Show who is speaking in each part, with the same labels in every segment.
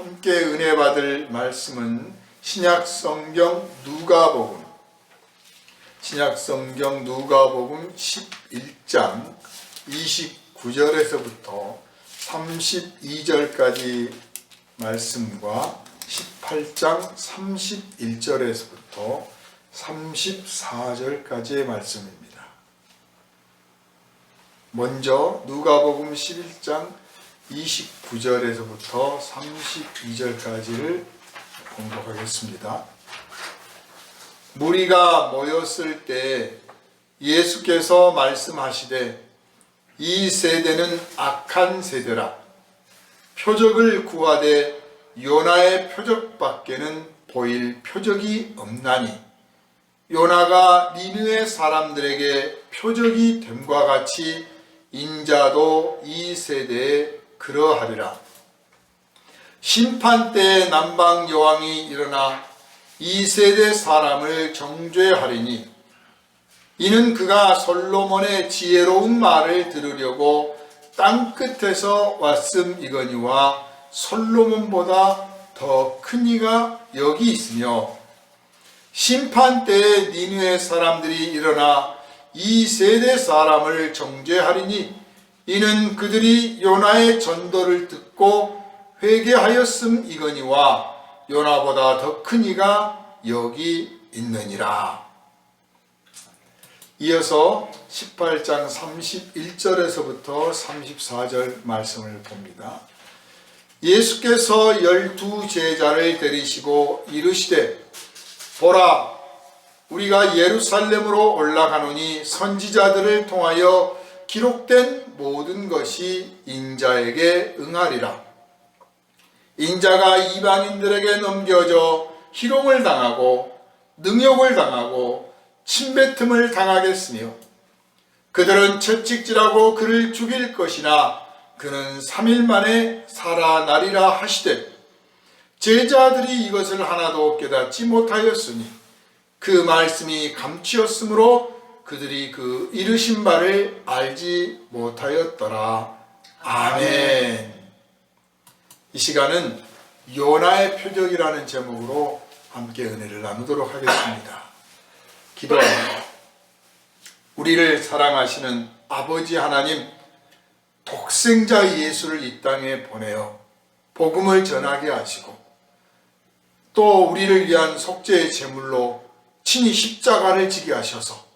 Speaker 1: 함께 은혜 받을 말씀은 신약성경 누가복음 11장 29절에서부터 32절까지 말씀과 18장 31절에서부터 34절까지의 말씀입니다. 먼저 누가복음 11장 29절에서부터 32절까지를 공독하겠습니다. 무리가 모였을 때 예수께서 말씀하시되 이 세대는 악한 세대라. 표적을 구하되 요나의 표적밖에는 보일 표적이 없나니 요나가 니느웨 사람들에게 표적이 됨과 같이 인자도 이 세대에 그러하리라. 심판 때에 남방 여왕이 일어나 이 세대 사람을 정죄하리니 이는 그가 솔로몬의 지혜로운 말을 들으려고 땅끝에서 왔음이거니와 솔로몬보다 더 큰 이가 여기 있으며 심판 때에 니느웨 사람들이 일어나 이 세대 사람을 정죄하리니 이는 그들이 요나의 전도를 듣고 회개하였음이거니와 요나보다 더 큰 이가 여기 있느니라. 이어서 18장 31절에서부터 34절 말씀을 봅니다. 예수께서 12 제자를 데리시고 이르시되 보라, 우리가 예루살렘으로 올라가노니 선지자들을 통하여 기록된 모든 것이 인자에게 응하리라. 인자가 이방인들에게 넘겨져 희롱을 당하고 능욕을 당하고 침뱉음을 당하겠으며 그들은 채찍질하고 그를 죽일 것이나 그는 3일 만에 살아나리라 하시되 제자들이 이것을 하나도 깨닫지 못하였으니 그 말씀이 감추었으므로 그들이 그 이르신 바를 알지 못하였더라. 아멘. 이 시간은 요나의 표적이라는 제목으로 함께 은혜를 나누도록 하겠습니다. 기도합니다. 우리를 사랑하시는 아버지 하나님, 독생자 예수를 이 땅에 보내어 복음을 전하게 하시고 또 우리를 위한 속죄의 제물로 친히 십자가를 지게 하셔서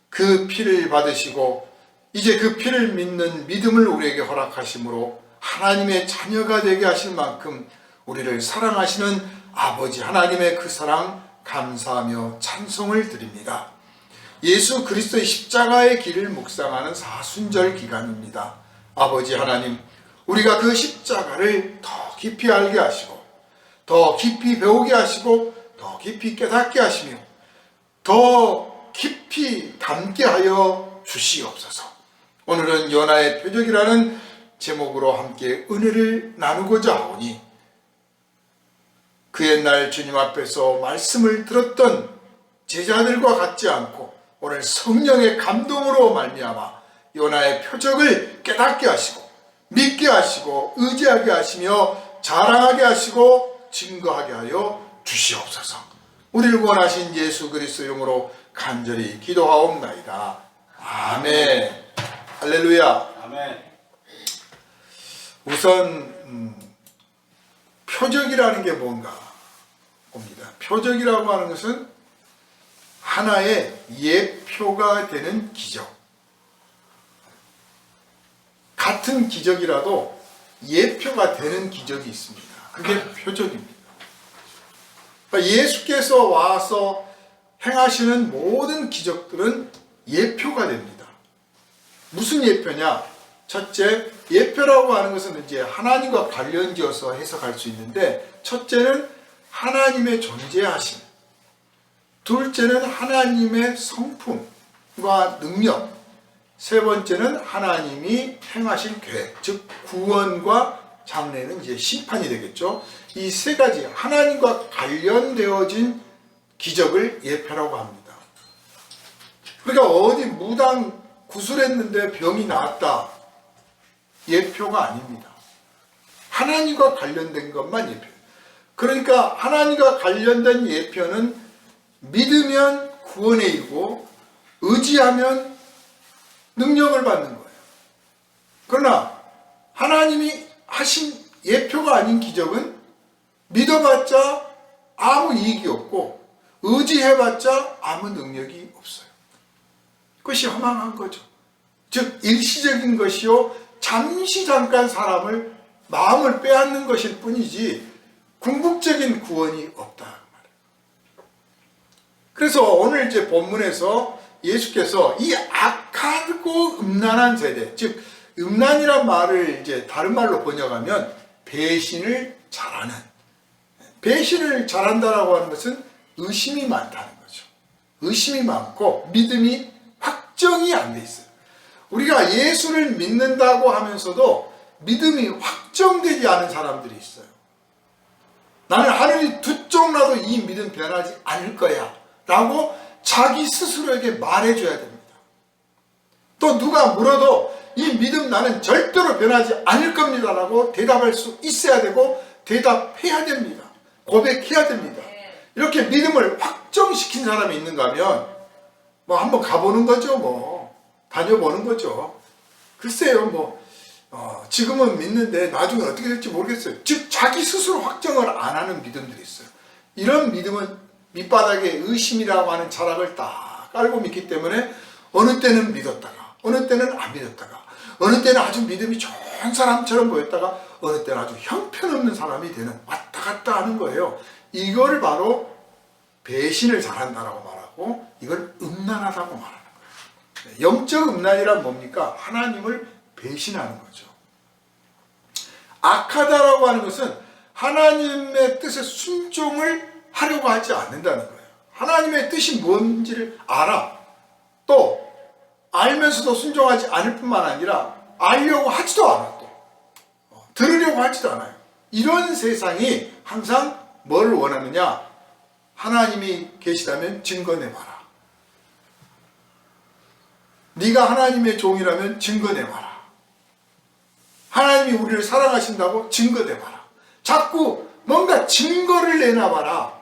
Speaker 1: 그 피를 받으시고 이제 그 피를 믿는 믿음을 우리에게 허락하심으로 하나님의 자녀가 되게 하실 만큼 우리를 사랑하시는 아버지 하나님의 그 사랑 감사하며 찬송을 드립니다. 예수 그리스도의 십자가의 길을 묵상하는 사순절 기간입니다. 아버지 하나님, 우리가 그 십자가를 더 깊이 알게 하시고 더 깊이 배우게 하시고 더 깊이 깨닫게 하시며 더 깊이 담게 하여 주시옵소서. 오늘은 요나의 표적이라는 제목으로 함께 은혜를 나누고자 하오니 그 옛날 주님 앞에서 말씀을 들었던 제자들과 같지 않고 오늘 성령의 감동으로 말미암아 요나의 표적을 깨닫게 하시고 믿게 하시고 의지하게 하시며 자랑하게 하시고 증거하게 하여 주시옵소서. 우리를 구원하신 예수 그리스도 이름으로 간절히 기도하옵나이다. 아멘. 할렐루야.
Speaker 2: 아멘.
Speaker 1: 우선 표적이라는 게 뭔가 봅니다. 표적이라고 하는 것은 하나의 예표가 되는 기적. 같은 기적이라도 예표가 되는 기적이 있습니다. 그게 표적입니다. 그러니까 예수께서 와서 행하시는 모든 기적들은 예표가 됩니다. 무슨 예표냐? 첫째, 예표라고 하는 것은 이제 하나님과 관련지어서 해석할 수 있는데, 첫째는 하나님의 존재하심, 둘째는 하나님의 성품과 능력, 세 번째는 하나님이 행하실 계획, 즉 구원과 장래는 이제 심판이 되겠죠. 이 세 가지 하나님과 관련되어진 기적을 예표라고 합니다. 그러니까 어디 무당 구술했는데 병이 나았다, 예표가 아닙니다. 하나님과 관련된 것만 예표입니다. 그러니까 하나님과 관련된 예표는 믿으면 구원의 이고 의지하면 능력을 받는 거예요. 그러나 하나님이 하신 예표가 아닌 기적은 믿어봤자 아무 이익이 없고 의지해봤자 아무 능력이 없어요. 그것이 허망한 거죠. 즉 일시적인 것이요 잠시 잠깐 사람을 마음을 빼앗는 것일 뿐이지 궁극적인 구원이 없다 말이에요. 그래서 오늘 이제 본문에서 예수께서 이 악하고 음란한 세대, 즉 음란이란 말을 이제 다른 말로 번역하면 배신을 잘하는, 배신을 잘한다라고 하는 것은 의심이 많다는 거죠. 의심이 많고 믿음이 확정이 안 돼 있어요. 우리가 예수를 믿는다고 하면서도 믿음이 확정되지 않은 사람들이 있어요. 나는 하늘이 두 쪽 나도 이 믿음 변하지 않을 거야 라고 자기 스스로에게 말해줘야 됩니다. 또 누가 물어도 이 믿음 나는 절대로 변하지 않을 겁니다 라고 대답할 수 있어야 되고 대답해야 됩니다. 고백해야 됩니다. 이렇게 믿음을 확정시킨 사람이 있는가 하면 뭐 한번 가보는 거죠. 뭐 다녀보는 거죠. 글쎄요 지금은 믿는데 나중에 어떻게 될지 모르겠어요. 즉 자기 스스로 확정을 안 하는 믿음들이 있어요. 이런 믿음은 밑바닥에 의심이라고 하는 자락을 딱 깔고 믿기 때문에 어느 때는 믿었다가 어느 때는 안 믿었다가 어느 때는 아주 믿음이 좋은 사람처럼 보였다가 어느 때는 아주 형편없는 사람이 되는 왔다 갔다 하는 거예요. 이걸 바로 배신을 잘한다라고 말하고 이걸 음란하다고 말하는 거예요. 영적 음란이란 뭡니까? 하나님을 배신하는 거죠. 악하다라고 하는 것은 하나님의 뜻에 순종을 하려고 하지 않는다는 거예요. 하나님의 뜻이 뭔지를 알아. 또 알면서도 순종하지 않을 뿐만 아니라 알려고 하지도 않아. 또 들으려고 하지도 않아요. 이런 세상이 항상 뭘 원하느냐? 하나님이 계시다면 증거내봐라. 네가 하나님의 종이라면 증거내봐라. 하나님이 우리를 사랑하신다고 증거내봐라. 자꾸 뭔가 증거를 내놔봐라.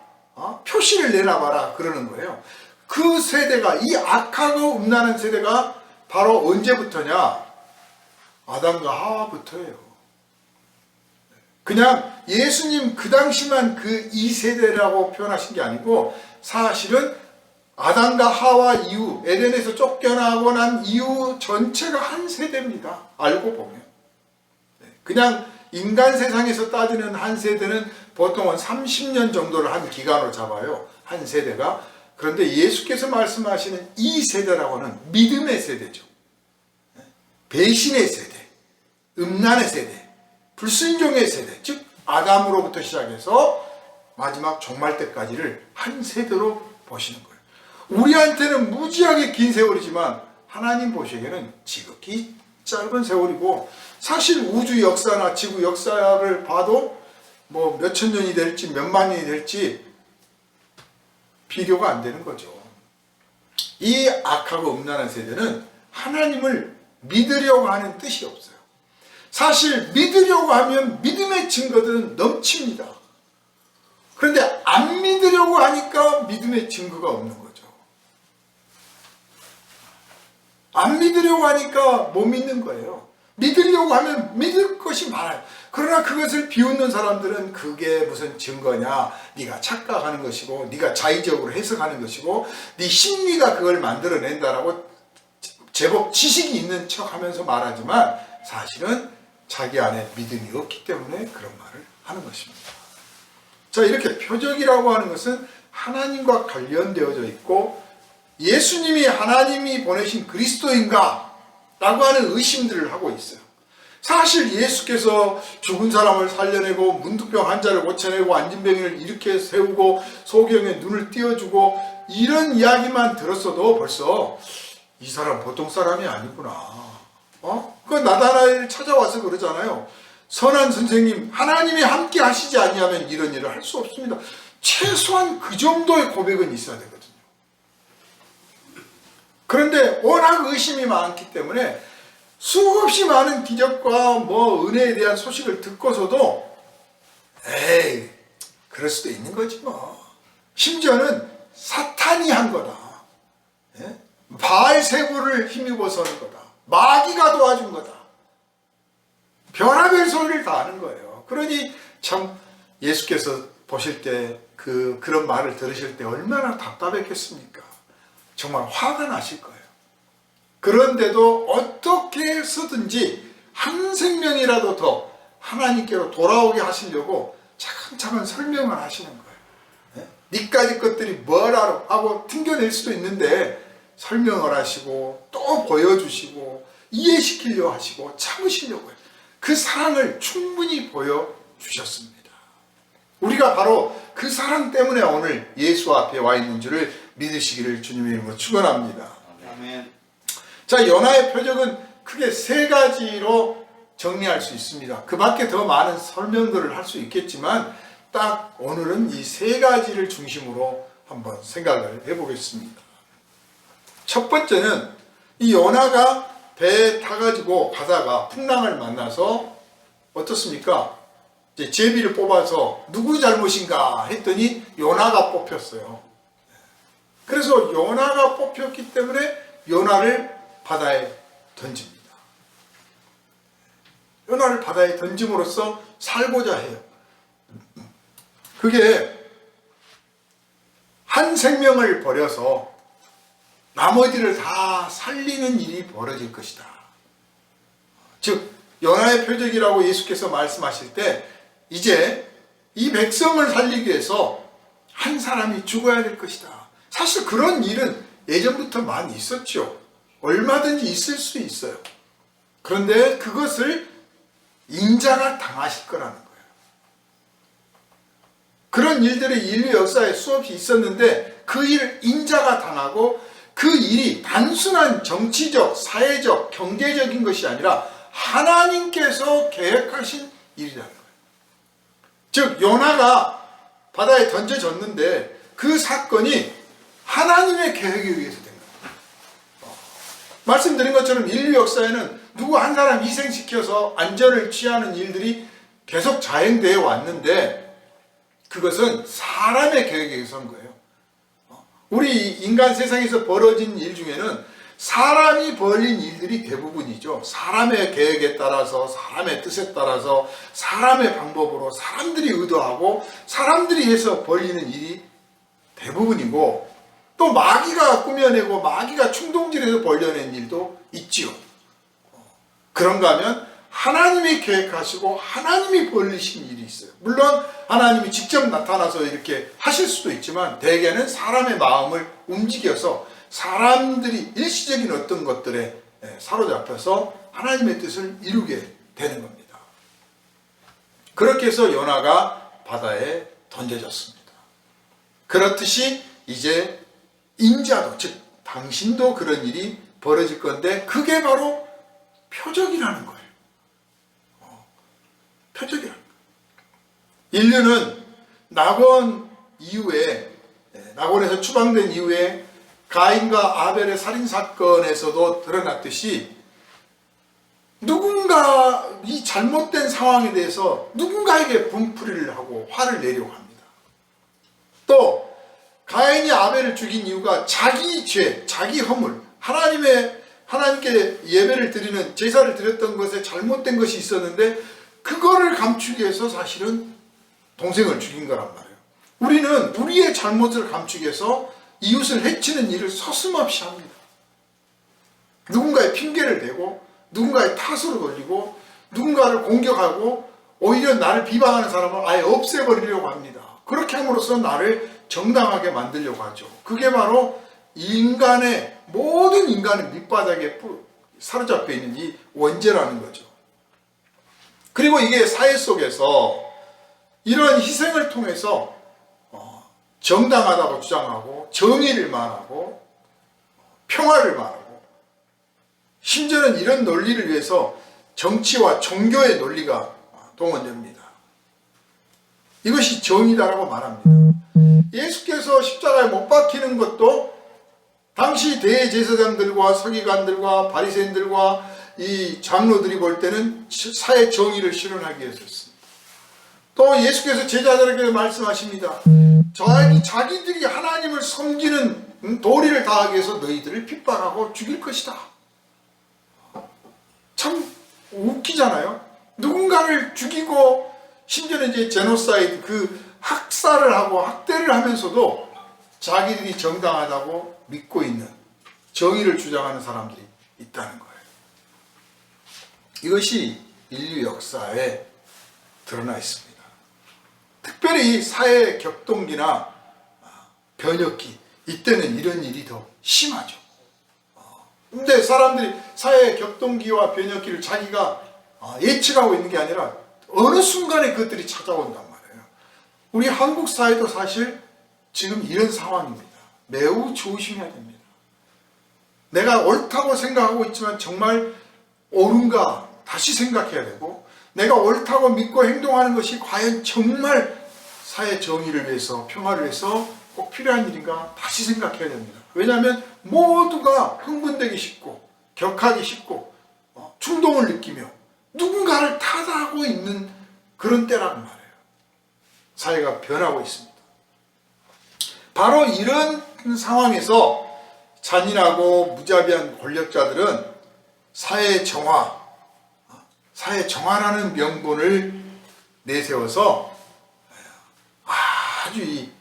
Speaker 1: 표시를 내놔봐라. 그러는 거예요. 그 세대가, 이 악하고 음란한 세대가 바로 언제부터냐? 아담과 하와부터예요. 그냥 예수님 그 당시만 그 이 세대라고 표현하신 게 아니고 사실은 아담과 하와 이후 에덴에서 쫓겨나고 난 이후 전체가 한 세대입니다. 알고 보면. 그냥 인간 세상에서 따지는 한 세대는 보통은 30년 정도를 한 기간으로 잡아요. 한 세대가. 그런데 예수께서 말씀하시는 이 세대라고는 믿음의 세대죠. 배신의 세대, 음란의 세대, 불순종의 세대, 즉 아담으로부터 시작해서 마지막 종말 때까지를 한 세대로 보시는 거예요. 우리한테는 무지하게 긴 세월이지만 하나님 보시기에는 지극히 짧은 세월이고 사실 우주 역사나 지구 역사를 봐도 뭐 몇천 년이 될지 몇만 년이 될지 비교가 안 되는 거죠. 이 악하고 음란한 세대는 하나님을 믿으려고 하는 뜻이 없어요. 사실 믿으려고 하면 믿음의 증거들은 넘칩니다. 그런데 안 믿으려고 하니까 믿음의 증거가 없는 거죠. 안 믿으려고 하니까 못 믿는 거예요. 믿으려고 하면 믿을 것이 많아요. 그러나 그것을 비웃는 사람들은 그게 무슨 증거냐, 네가 착각하는 것이고 네가 자의적으로 해석하는 것이고 네 심리가 그걸 만들어낸다라고 제법 지식이 있는 척하면서 말하지만 사실은 자기 안에 믿음이 없기 때문에 그런 말을 하는 것입니다. 자, 이렇게 표적이라고 하는 것은 하나님과 관련되어져 있고 예수님이 하나님이 보내신 그리스도인가? 라고 하는 의심들을 하고 있어요. 사실 예수께서 죽은 사람을 살려내고 문둥병 환자를 고쳐내고 앉은병인을 일으켜 세우고 소경의 눈을 띄워주고 이런 이야기만 들었어도 벌써 이 사람 보통 사람이 아니구나. 그 나다나엘을 찾아와서 그러잖아요. 선한 선생님, 하나님이 함께 하시지 아니하면 이런 일을 할 수 없습니다. 최소한 그 정도의 고백은 있어야 되거든요. 그런데 워낙 의심이 많기 때문에 수없이 많은 기적과 은혜에 대한 소식을 듣고서도 에이 그럴 수도 있는 거지 뭐. 심지어는 사탄이 한 거다. 예? 바알세부를 힘입어서는 거다. 마귀가 도와준 거다. 별하별 소리를 다 하는 거예요. 그러니 참 예수께서 보실 때 그런 말을 들으실 때 얼마나 답답했겠습니까? 정말 화가 나실 거예요. 그런데도 어떻게 해서든지 한 생명이라도 더 하나님께로 돌아오게 하시려고 차근차근 설명을 하시는 거예요. 니까지 것들이 뭐라 하고 튕겨낼 수도 있는데 설명을 하시고 또 보여주시고 이해시키려고 하시고 참으시려고 해요. 그 사랑을 충분히 보여주셨습니다. 우리가 바로 그 사랑 때문에 오늘 예수 앞에 와 있는 줄을 믿으시기를 주님의 이름으로 축원합니다.
Speaker 2: 아멘.
Speaker 1: 자, 연하의 표적은 크게 세 가지로 정리할 수 있습니다. 그 밖에 더 많은 설명들을 할 수 있겠지만 딱 오늘은 이 세 가지를 중심으로 한번 생각을 해보겠습니다. 첫 번째는 이 요나가 배에 타가지고 가다가 풍랑을 만나서 어떻습니까? 이제 제비를 뽑아서 누구 잘못인가 했더니 요나가 뽑혔어요. 그래서 요나가 뽑혔기 때문에 요나를 바다에 던집니다. 요나를 바다에 던짐으로써 살고자 해요. 그게 한 생명을 버려서 나머지를 다 살리는 일이 벌어질 것이다. 즉 요나의 표적이라고 예수께서 말씀하실 때 이제 이 백성을 살리기 위해서 한 사람이 죽어야 될 것이다. 사실 그런 일은 예전부터 많이 있었죠. 얼마든지 있을 수 있어요. 그런데 그것을 인자가 당하실 거라는 거예요. 그런 일들이 인류 역사에 수없이 있었는데 그 일을 인자가 당하고 그 일이 단순한 정치적, 사회적, 경제적인 것이 아니라 하나님께서 계획하신 일이라는 거예요. 즉 요나가 바다에 던져졌는데 그 사건이 하나님의 계획에 의해서 된 거예요. 말씀드린 것처럼 인류 역사에는 누구 한 사람 희생시켜서 안전을 취하는 일들이 계속 자행되어 왔는데 그것은 사람의 계획에 의해서인 거예요. 우리 인간 세상에서 벌어진 일 중에는 사람이 벌린 일들이 대부분이죠. 사람의 계획에 따라서, 사람의 뜻에 따라서, 사람의 방법으로, 사람들이 의도하고 사람들이 해서 벌리는 일이 대부분이고 또 마귀가 꾸며내고 마귀가 충동질해서 벌려낸 일도 있지요. 그런가 하면 하나님이 계획하시고 하나님이 벌리신 일이 있어요. 물론 하나님이 직접 나타나서 이렇게 하실 수도 있지만 대개는 사람의 마음을 움직여서 사람들이 일시적인 어떤 것들에 사로잡혀서 하나님의 뜻을 이루게 되는 겁니다. 그렇게 해서 요나가 바다에 던져졌습니다. 그렇듯이 이제 인자도, 즉 당신도 그런 일이 벌어질 건데 그게 바로 표적이라는 거예요. 표적이라는 거예요. 인류는 낙원 이후에, 낙원에서 추방된 이후에 가인과 아벨의 살인사건에서도 드러났듯이 누군가 이 잘못된 상황에 대해서 누군가에게 분풀이를 하고 화를 내려고 합니다. 또 가인이 아벨을 죽인 이유가 자기 죄, 자기 허물, 하나님께 예배를 드리는 제사를 드렸던 것에 잘못된 것이 있었는데 그거를 감추기 위해서 사실은 동생을 죽인 거란 말이에요. 우리는 우리의 잘못을 감추기 위해서 이웃을 해치는 일을 서슴없이 합니다. 누군가의 핑계를 대고 누군가의 탓으로 돌리고 누군가를 공격하고 오히려 나를 비방하는 사람을 아예 없애버리려고 합니다. 그렇게 함으로써 나를 정당하게 만들려고 하죠. 그게 바로 모든 인간의 밑바닥에 사로잡혀 있는 이 원죄라는 거죠. 그리고 이게 사회 속에서 이런 희생을 통해서 정당하다고 주장하고 정의를 말하고 평화를 말하고 심지어는 이런 논리를 위해서 정치와 종교의 논리가 동원됩니다. 이것이 정의다라고 말합니다. 예수께서 십자가에 못 박히는 것도 당시 대제사장들과 서기관들과 바리새인들과 이 장로들이 볼 때는 사회 정의를 실현하기 위해서였습니다. 또 예수께서 제자들에게 말씀하십니다. 자기들이 하나님을 섬기는 도리를 다하기 위해서 너희들을 핍박하고 죽일 것이다. 참 웃기잖아요. 누군가를 죽이고 심지어는 이제 제노사이드, 그 학살을 하고 학대를 하면서도 자기들이 정당하다고 믿고 있는, 정의를 주장하는 사람들이 있다는 거예요. 이것이 인류 역사에 드러나 있습니다. 특별히 사회 격동기나 변혁기, 이때는 이런 일이 더 심하죠. 근데 사람들이 사회 격동기와 변혁기를 자기가 예측하고 있는 게 아니라 어느 순간에 그것들이 찾아온단 말이에요. 우리 한국 사회도 사실 지금 이런 상황입니다. 매우 조심해야 됩니다. 내가 옳다고 생각하고 있지만 정말 옳은가 다시 생각해야 되고, 내가 옳다고 믿고 행동하는 것이 과연 정말 사회 정의를 위해서, 평화를 위해서 꼭 필요한 일인가 다시 생각해야 됩니다. 왜냐하면 모두가 흥분되기 쉽고 격하기 쉽고 충동을 느끼며 누군가를 탓하고 있는 그런 때라는 말이에요. 사회가 변하고 있습니다. 바로 이런 상황에서 잔인하고 무자비한 권력자들은 사회 정화라는 명분을 내세워서 아주 이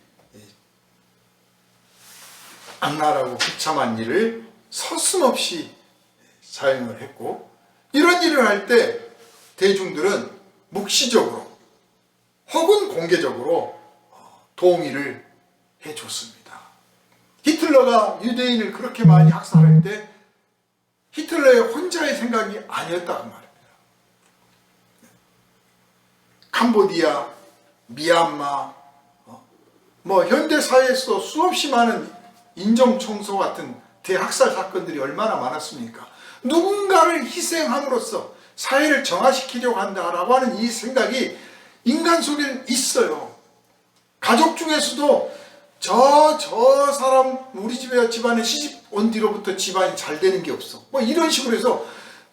Speaker 1: 악랄하고 비참한 일을 서슴없이 사용을 했고, 이런 일을 할 때 대중들은 묵시적으로 혹은 공개적으로 동의를 해줬습니다. 히틀러가 유대인을 그렇게 많이 학살할 때 히틀러의 혼자의 생각이 아니었다고 말입니다. 캄보디아, 미얀마, 현대 사회에서 수없이 많은 인종청소 같은 대학살 사건들이 얼마나 많았습니까? 누군가를 희생함으로써 사회를 정화시키려고 한다라고 하는 이 생각이 인간 속에는 있어요. 가족 중에서도 저 사람 우리 집안에 시집 온 뒤로부터 집안이 잘 되는 게 없어, 이런 식으로 해서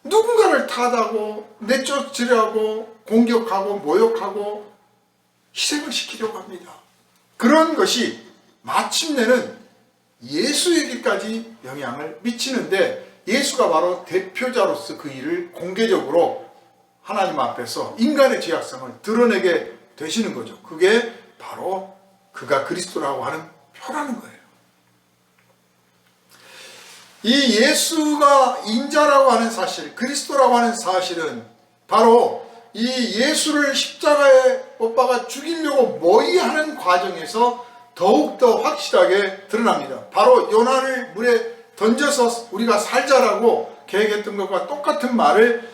Speaker 1: 누군가를 탓하고 내쫓으려고 공격하고 모욕하고 희생을 시키려고 합니다. 그런 것이 마침내는 예수에게까지 영향을 미치는데, 예수가 바로 대표자로서 그 일을 공개적으로 하나님 앞에서 인간의 죄악성을 드러내게 되시는 거죠. 그게 바로 그가 그리스도라고 하는 표라는 거예요. 이 예수가 인자라고 하는 사실, 그리스도라고 하는 사실은 바로 이 예수를 십자가에 못 박아 죽이려고 모의하는 과정에서 더욱더 확실하게 드러납니다. 바로 요나를 물에 던져서 우리가 살자라고 계획했던 것과 똑같은 말을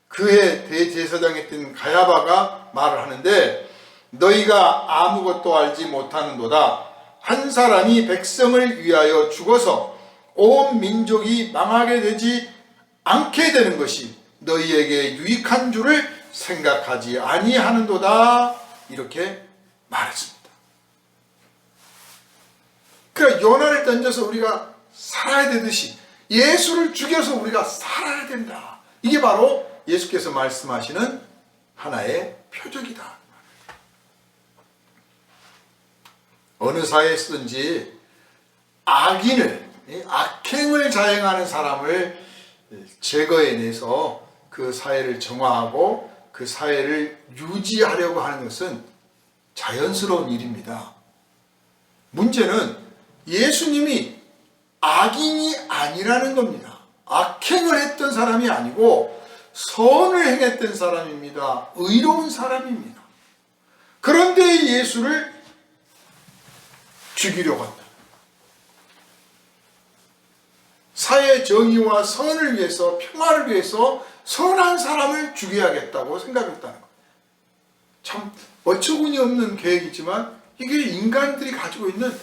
Speaker 1: 그의 대제사장이었던 가야바가 말을 하는데, 너희가 아무것도 알지 못하는도다. 한 사람이 백성을 위하여 죽어서 온 민족이 망하게 되지 않게 되는 것이 너희에게 유익한 줄을 생각하지 아니하는도다. 이렇게 말했습니다. 그러니까 요나를 던져서 우리가 살아야 되듯이 예수를 죽여서 우리가 살아야 된다. 이게 바로 예수께서 말씀하시는 하나의 표적이다. 어느 사회에서든지 악행을 자행하는 사람을 제거해내서 그 사회를 정화하고 그 사회를 유지하려고 하는 것은 자연스러운 일입니다. 문제는 예수님이 악인이 아니라는 겁니다. 악행을 했던 사람이 아니고 선을 행했던 사람입니다. 의로운 사람입니다. 그런데 예수를 죽이려고 한다. 사회 정의와 선을 위해서, 평화를 위해서 선한 사람을 죽여야겠다고 생각했다는 거예요. 참 어처구니 없는 계획이지만 이게 인간들이 가지고 있는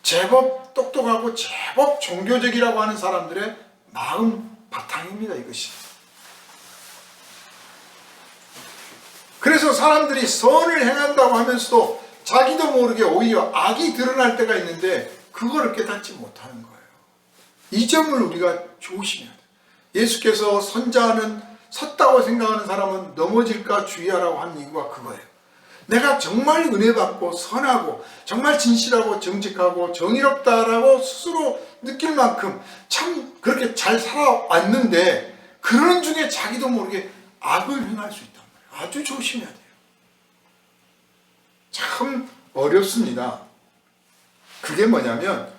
Speaker 1: 제법 똑똑하고 제법 종교적이라고 하는 사람들의 마음 바탕입니다. 이것이. 그래서 사람들이 선을 행한다고 하면서도 자기도 모르게 오히려 악이 드러날 때가 있는데 그거를 깨닫지 못하는 거예요. 이 점을 우리가 조심해야 돼요. 예수께서 선자는 섰다고 생각하는 사람은 넘어질까 주의하라고 한 이유가 그거예요. 내가 정말 은혜 받고 선하고 정말 진실하고 정직하고 정의롭다라고 스스로 느낄 만큼 참 그렇게 잘 살아왔는데 그런 중에 자기도 모르게 악을 행할 수 있단 말이에요. 아주 조심해야 돼요. 참 어렵습니다. 그게 뭐냐면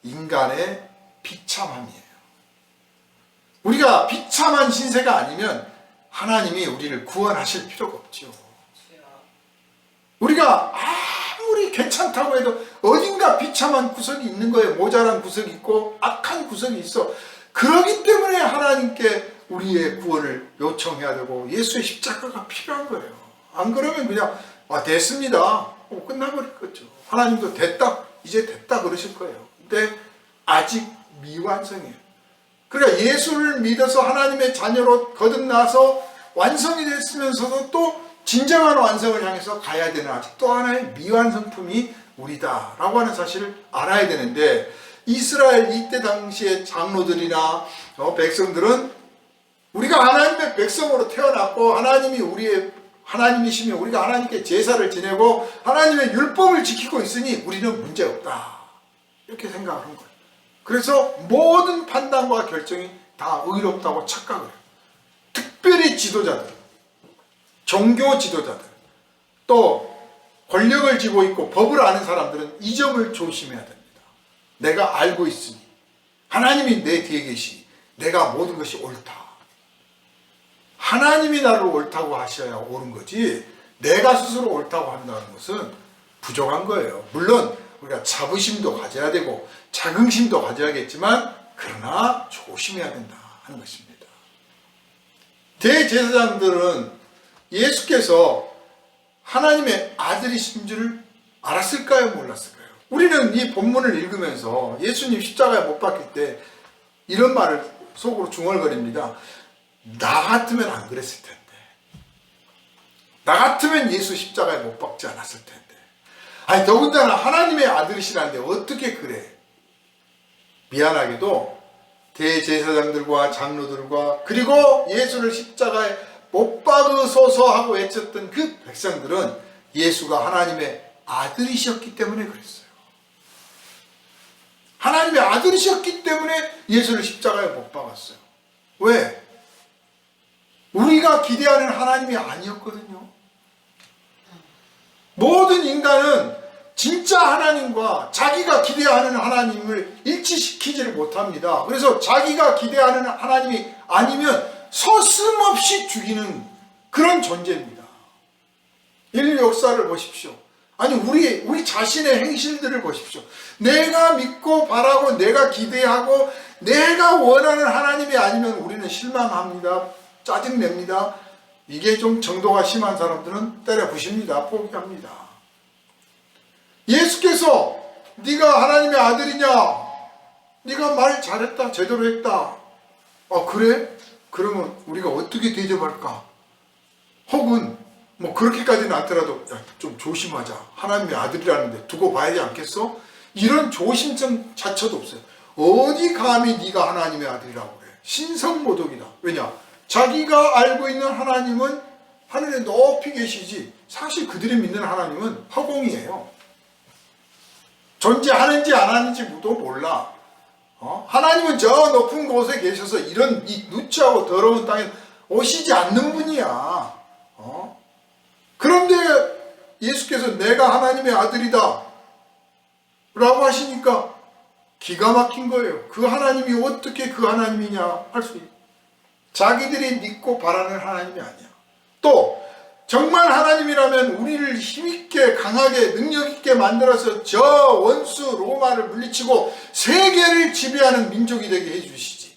Speaker 1: 인간의 비참함이에요. 우리가 비참한 신세가 아니면 하나님이 우리를 구원하실 필요가 없죠. 우리가 아무리 괜찮다고 해도 어딘가 비참한 구석이 있는 거예요. 모자란 구석이 있고 악한 구석이 있어. 그러기 때문에 하나님께 우리의 구원을 요청해야 되고 예수의 십자가가 필요한 거예요. 안 그러면 그냥 됐습니다. 끝나버릴 거죠. 하나님도 됐다, 이제 됐다 그러실 거예요. 근데 아직 미완성이에요. 그러니까 예수를 믿어서 하나님의 자녀로 거듭나서 완성이 됐으면서도 또 진정한 완성을 향해서 가야 되는 아직 또 하나의 미완성품이 우리다라고 하는 사실을 알아야 되는데, 이스라엘 이때 당시의 장로들이나 백성들은 우리가 하나님의 백성으로 태어났고 하나님이 우리의 하나님이시며 우리가 하나님께 제사를 지내고 하나님의 율법을 지키고 있으니 우리는 문제없다, 이렇게 생각하는 거예요. 그래서 모든 판단과 결정이 다 의롭다고 착각을 해요. 특별히 지도자들, 종교 지도자들, 또 권력을 쥐고 있고 법을 아는 사람들은 이 점을 조심해야 됩니다. 내가 알고 있으니, 하나님이 내 뒤에 계시니 내가 모든 것이 옳다. 하나님이 나를 옳다고 하셔야 옳은 거지, 내가 스스로 옳다고 한다는 것은 부족한 거예요. 물론 우리가 자부심도 가져야 되고 자긍심도 가져야겠지만 그러나 조심해야 된다 하는 것입니다. 대제사장들은 예수께서 하나님의 아들이신 줄을 알았을까요? 몰랐을까요? 우리는 이 본문을 읽으면서 예수님 십자가에 못 박힐 때 이런 말을 속으로 중얼거립니다. 나 같으면 안 그랬을 텐데, 나 같으면 예수 십자가에 못 박지 않았을 텐데, 아니 더군다나 하나님의 아들이시라는데 어떻게 그래? 미안하게도 대제사장들과 장로들과 그리고 예수를 십자가에 못 박으소서 하고 외쳤던 그 백성들은 예수가 하나님의 아들이셨기 때문에 그랬어요. 하나님의 아들이셨기 때문에 예수를 십자가에 못 박았어요. 왜? 우리가 기대하는 하나님이 아니었거든요. 모든 인간은 진짜 하나님과 자기가 기대하는 하나님을 일치시키지를 못합니다. 그래서 자기가 기대하는 하나님이 아니면 서슴없이 죽이는 그런 존재입니다. 인류 역사를 보십시오. 아니 우리 자신의 행실들을 보십시오. 내가 믿고 바라고 내가 기대하고 내가 원하는 하나님이 아니면 우리는 실망합니다. 짜증냅니다. 이게 좀 정도가 심한 사람들은 때려 부십니다. 포기합니다. 예수께서 네가 하나님의 아들이냐? 네가 말 잘했다. 제대로 했다. 그래? 그러면 우리가 어떻게 대접할까? 혹은 뭐 그렇게까지는 않더라도 좀 조심하자. 하나님의 아들이라는데 두고 봐야지 않겠어? 이런 조심성 자체도 없어요. 어디 감히 네가 하나님의 아들이라고 그래. 신성모독이다. 왜냐? 자기가 알고 있는 하나님은 하늘에 높이 계시지 사실 그들이 믿는 하나님은 허공이에요. 존재하는지 안 하는지도 몰라. 하나님은 저 높은 곳에 계셔서 이런 이 누추하고 더러운 땅에 오시지 않는 분이야. 그런데 예수께서 내가 하나님의 아들이다 라고 하시니까 기가 막힌 거예요. 그 하나님이 어떻게 그 하나님이냐 할 수 있어요. 자기들이 믿고 바라는 하나님이 아니야. 또 정말 하나님이라면 우리를 힘있게 강하게 능력있게 만들어서 저 원수 로마를 물리치고 세계를 지배하는 민족이 되게 해주시지.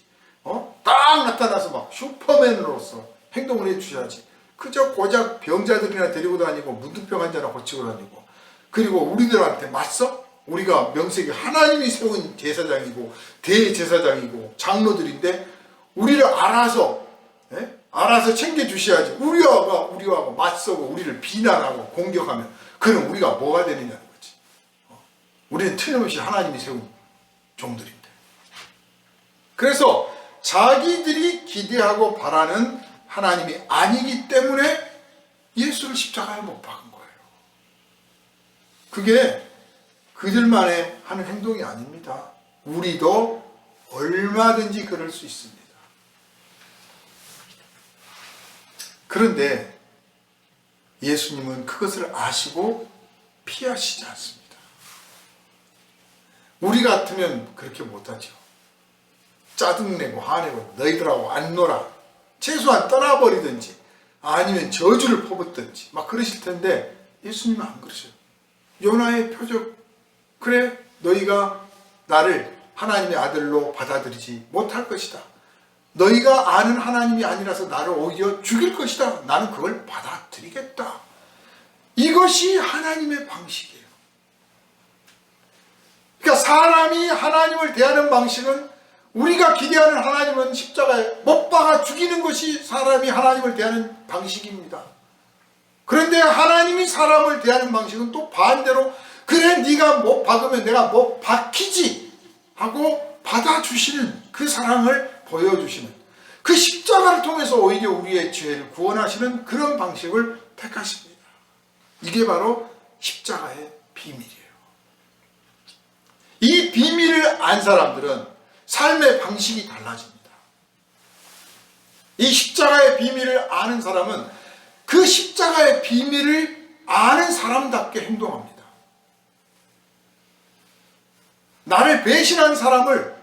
Speaker 1: 딱 나타나서 막 슈퍼맨으로서 행동을 해주셔야지. 그저 고작 병자들이나 데리고 다니고 문둥병 환자나 고치고 다니고, 그리고 우리들한테 맞서? 우리가 명색이 하나님이 세운 제사장이고 대제사장이고 장로들인데 우리를 알아서 챙겨주셔야지. 우리와 맞서고 우리를 비난하고 공격하면 그럼 우리가 뭐가 되느냐는 거지. 우리는 틀림없이 하나님이 세운 종들인데. 그래서 자기들이 기대하고 바라는 하나님이 아니기 때문에 예수를 십자가에 못 박은 거예요. 그게 그들만의 하는 행동이 아닙니다. 우리도 얼마든지 그럴 수 있습니다. 그런데 예수님은 그것을 아시고 피하시지 않습니다. 우리 같으면 그렇게 못하죠. 짜증내고 화내고 너희들하고 안 놀아. 최소한 떠나버리든지 아니면 저주를 퍼붓든지 막 그러실 텐데 예수님은 안 그러셔요. 요나의 표적, 그래 너희가 나를 하나님의 아들로 받아들이지 못할 것이다. 너희가 아는 하나님이 아니라서 나를 오히려 죽일 것이다. 나는 그걸 받아들이겠다. 이것이 하나님의 방식이에요. 그러니까 사람이 하나님을 대하는 방식은, 우리가 기대하는 하나님은 십자가에 못 박아 죽이는 것이 사람이 하나님을 대하는 방식입니다. 그런데 하나님이 사람을 대하는 방식은 또 반대로, 그래 네가 못 박으면 내가 못 박히지 하고 받아주시는, 그 사랑을 보여주시는, 그 십자가를 통해서 오히려 우리의 죄를 구원하시는 그런 방식을 택하십니다. 이게 바로 십자가의 비밀이에요. 이 비밀을 안 사람들은 삶의 방식이 달라집니다. 이 십자가의 비밀을 아는 사람은 그 십자가의 비밀을 아는 사람답게 행동합니다. 나를 배신한 사람을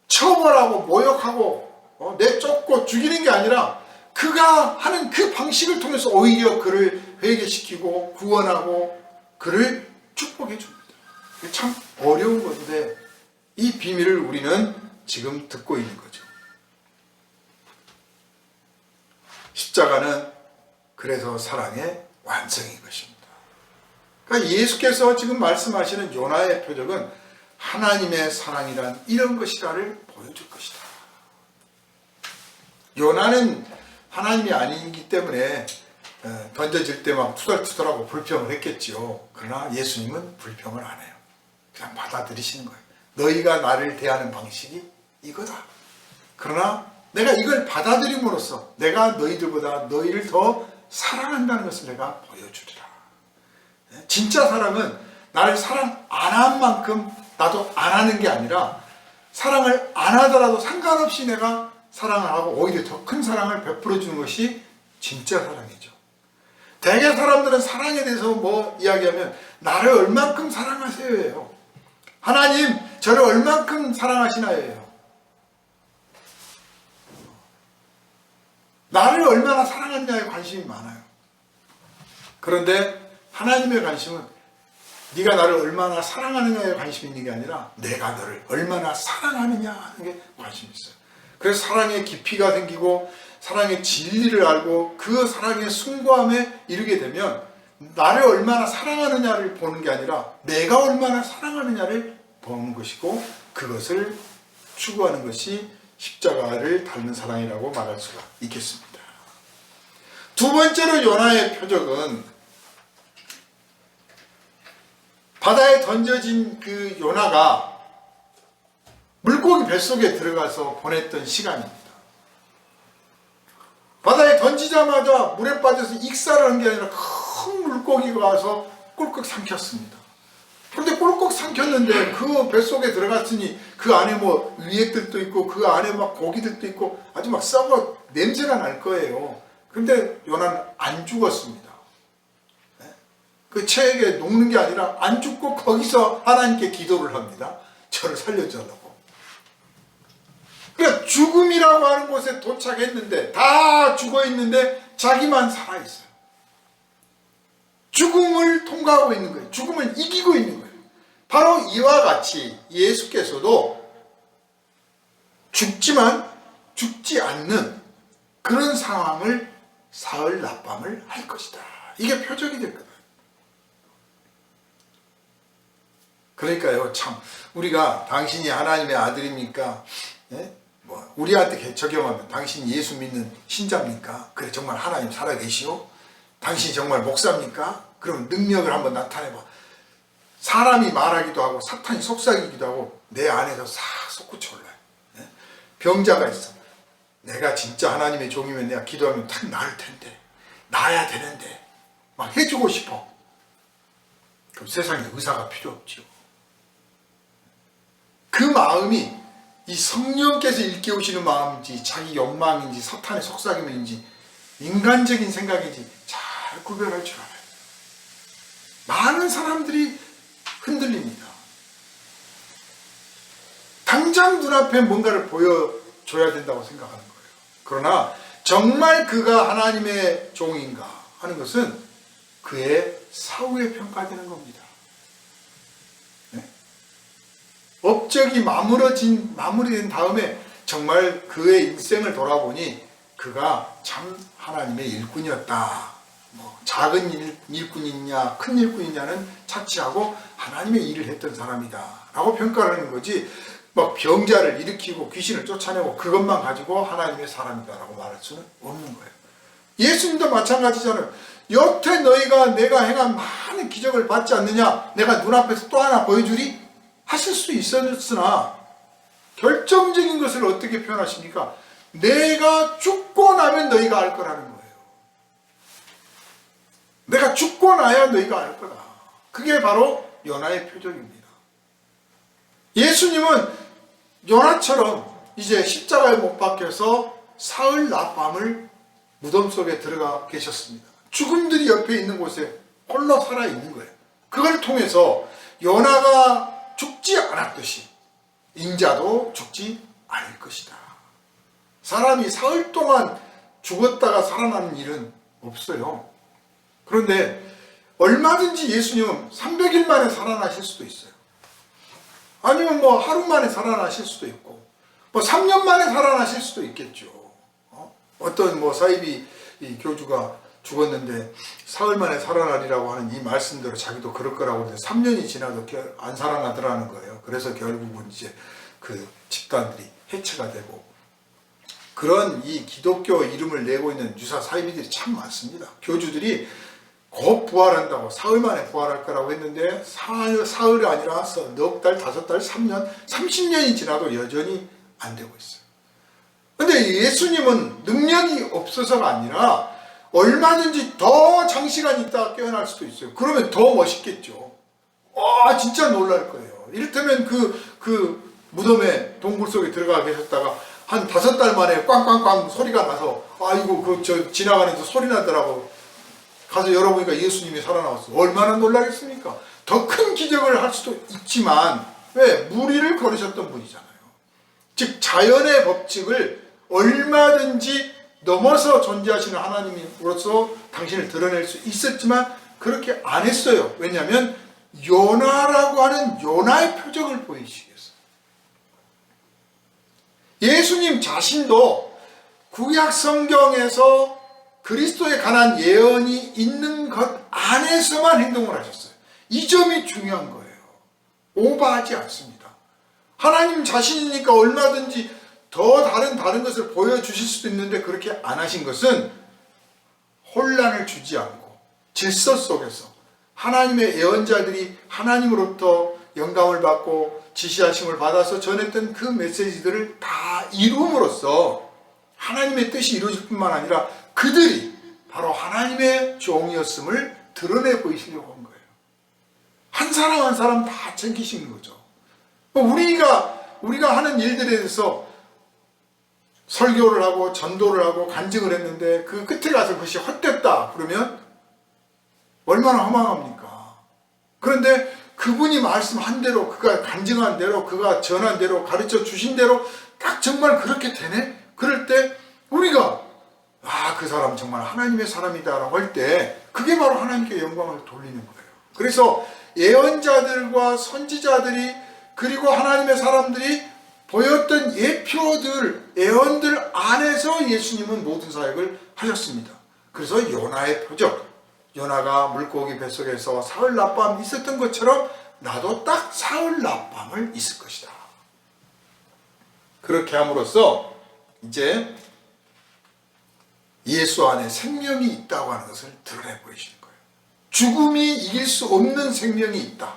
Speaker 1: 처벌하고 모욕하고 내쫓고 죽이는 게 아니라 그가 하는 그 방식을 통해서 오히려 그를 회개시키고 구원하고 그를 축복해 줍니다. 참 어려운 건데 이 비밀을 우리는 지금 듣고 있는 거죠. 십자가는 그래서 사랑의 완성인 것입니다. 그러니까 예수께서 지금 말씀하시는 요나의 표적은 하나님의 사랑이란 이런 것이라를 보여줄 것이다. 요나는 하나님이 아니기 때문에 던져질 때 막 투덜투덜하고 불평을 했겠지요. 그러나 예수님은 불평을 안 해요. 그냥 받아들이시는 거예요. 너희가 나를 대하는 방식이 이거다. 그러나 내가 이걸 받아들임으로써 내가 너희들보다 너희를 더 사랑한다는 것을 내가 보여주리라. 진짜 사랑은 나를 사랑 안 한 만큼 나도 안 하는 게 아니라, 사랑을 안 하더라도 상관없이 내가 사랑을 하고 오히려 더 큰 사랑을 베풀어 주는 것이 진짜 사랑이죠. 대개 사람들은 사랑에 대해서 뭐 이야기하면 나를 얼만큼 사랑하세요예요. 하나님 저를 얼만큼 사랑하시나요? 나를 얼마나 사랑하느냐에 관심이 많아요. 그런데 하나님의 관심은 네가 나를 얼마나 사랑하느냐에 관심이 있는 게 아니라 내가 너를 얼마나 사랑하느냐 하는 게 관심이 있어요. 그래서 사랑의 깊이가 생기고 사랑의 진리를 알고 그 사랑의 숭고함에 이르게 되면 나를 얼마나 사랑하느냐를 보는 게 아니라 내가 얼마나 사랑하느냐를 보는 것이고, 그것을 추구하는 것이 십자가를 닮은 사랑이라고 말할 수가 있겠습니다. 두 번째로 요나의 표적은 바다에 던져진 그 요나가 물고기 뱃속에 들어가서 보냈던 시간입니다. 바다에 던지자마자 물에 빠져서 익사를 한 게 아니라 큰 물고기가 와서 꿀꺽 삼켰습니다. 그런데 꿀꺽 삼켰는데 그 뱃속에 들어갔으니 그 안에 뭐 위액들도 있고 그 안에 막 고기들도 있고 아주 막 썩어 냄새가 날 거예요. 그런데 요나는 안 죽었습니다. 그 체액에 녹는 게 아니라 안 죽고 거기서 하나님께 기도를 합니다. 저를 살려주라고. 그러니까 죽음이라고 하는 곳에 도착했는데 다 죽어 있는데 자기만 살아있어요. 죽음을 통과하고 있는 거예요. 죽음을 이기고 있는 거예요. 바로 이와 같이 예수께서도 죽지만 죽지 않는 그런 상황을 사흘 낮밤을 할 것이다. 이게 표적이 될 거예요. 그러니까요, 참 우리가 당신이 하나님의 아들입니까? 뭐 우리한테 적용하면 당신이 예수 믿는 신자입니까? 그래 정말 하나님 살아계시오? 당신이 정말 목사입니까? 그럼 능력을 한번 나타내봐. 사람이 말하기도 하고 사탄이 속삭이기도 하고 내 안에서 싹 솟구쳐 올라요. 병자가 있어. 내가 진짜 하나님의 종이면 내가 기도하면 탁 나을 텐데, 나야 되는데 막 해주고 싶어. 그럼 세상에 의사가 필요 없죠. 그 마음이 이 성령께서 일깨우시는 마음인지 자기 욕망인지 사탄의 속삭임인지 인간적인 생각인지 잘 구별할 줄 알아요. 많은 사람들이 흔들립니다. 당장 눈앞에 뭔가를 보여줘야 된다고 생각하는 거예요. 그러나 정말 그가 하나님의 종인가 하는 것은 그의 사후에 평가되는 겁니다. 네? 업적이 마무리된 다음에 정말 그의 인생을 돌아보니 그가 참 하나님의 일꾼이었다. 작은 일꾼이냐 큰 일꾼이냐는 차치하고 하나님의 일을 했던 사람이다 라고 평가를 하는 거지, 막 병자를 일으키고 귀신을 쫓아내고 그것만 가지고 하나님의 사람이다 라고 말할 수는 없는 거예요. 예수님도 마찬가지잖아요. 여태 너희가 내가 행한 많은 기적을 받지 않느냐, 내가 눈앞에서 또 하나 보여주리 하실 수 있었으나 결정적인 것을 어떻게 표현하십니까? 내가 죽고 나면 너희가 알 거라는 거예요. 내가 죽고 나야 너희가 알 거다. 그게 바로 요나의 표적입니다. 예수님은 요나처럼 이제 십자가에 못 박혀서 사흘 낮밤을 무덤 속에 들어가 계셨습니다. 죽음들이 옆에 있는 곳에 홀로 살아있는 거예요. 그걸 통해서 요나가 죽지 않았듯이 인자도 죽지 않을 것이다. 사람이 사흘 동안 죽었다가 살아나는 일은 없어요. 그런데 얼마든지 예수님은 300일 만에 살아나실 수도 있어요. 아니면 하루 만에 살아나실 수도 있고 3년 만에 살아나실 수도 있겠죠. 어떤 사이비 교주가 죽었는데 사흘 만에 살아나리라고 하는 이 말씀대로 자기도 그럴 거라고 하는데 3년이 지나도 안 살아나더라는 거예요. 그래서 결국은 이제 그 집단들이 해체가 되고, 그런 이 기독교 이름을 내고 있는 유사 사이비들이 참 많습니다. 교주들이 곧 부활한다고 사흘 만에 부활할 거라고 했는데 사흘이 아니라 넉 달, 5달, 3년, 30년이 지나도 여전히 안 되고 있어요. 근데 예수님은 능력이 없어서가 아니라 얼마든지 더 장시간 있다가 깨어날 수도 있어요. 그러면 더 멋있겠죠. 진짜 놀랄 거예요. 이를테면 그 무덤에 동굴 속에 들어가 계셨다가 한 5달 만에 꽝꽝꽝 소리가 나서 아이고 지나가는 데 소리 나더라고. 가서 열어보니까 예수님이 살아나왔어요. 얼마나 놀라겠습니까? 더 큰 기적을 할 수도 있지만 왜? 무리를 걸으셨던 분이잖아요. 즉 자연의 법칙을 얼마든지 넘어서 존재하시는 하나님으로서 당신을 드러낼 수 있었지만 그렇게 안 했어요. 왜냐하면 요나라고 하는 요나의 표적을 보이시기 위해서. 예수님 자신도 구약 성경에서 그리스도에 관한 예언이 있는 것 안에서만 행동을 하셨어요. 이 점이 중요한 거예요. 오버하지 않습니다. 하나님 자신이니까 얼마든지 더 다른 것을 보여주실 수도 있는데 그렇게 안 하신 것은 혼란을 주지 않고 질서 속에서 하나님의 예언자들이 하나님으로부터 영감을 받고 지시하심을 받아서 전했던 그 메시지들을 다 이룸으로써 하나님의 뜻이 이루어질 뿐만 아니라 그들이 바로 하나님의 종이었음을 드러내 보이시려고 한 거예요. 한 사람 한 사람 다 챙기시는 거죠. 우리가 하는 일들에 대해서 설교를 하고 전도를 하고 간증을 했는데 그 끝에 가서 그것이 헛됐다 그러면 얼마나 허망합니까? 그런데 그분이 말씀한 대로, 그가 간증한 대로, 그가 전한 대로, 가르쳐 주신 대로 딱 정말 그렇게 되네? 그럴 때 우리가 그 사람 정말 하나님의 사람이다 라고 할 때 그게 바로 하나님께 영광을 돌리는 거예요. 그래서 예언자들과 선지자들이 그리고 하나님의 사람들이 보였던 예표들, 예언들 안에서 예수님은 모든 사역을 하셨습니다. 그래서 요나의 표적, 요나가 물고기 뱃속에서 사흘 낮밤 있었던 것처럼 나도 딱 사흘 낮밤을 있을 것이다. 그렇게 함으로써 이제 예수 안에 생명이 있다고 하는 것을 드러내 보이시는 거예요. 죽음이 이길 수 없는 생명이 있다.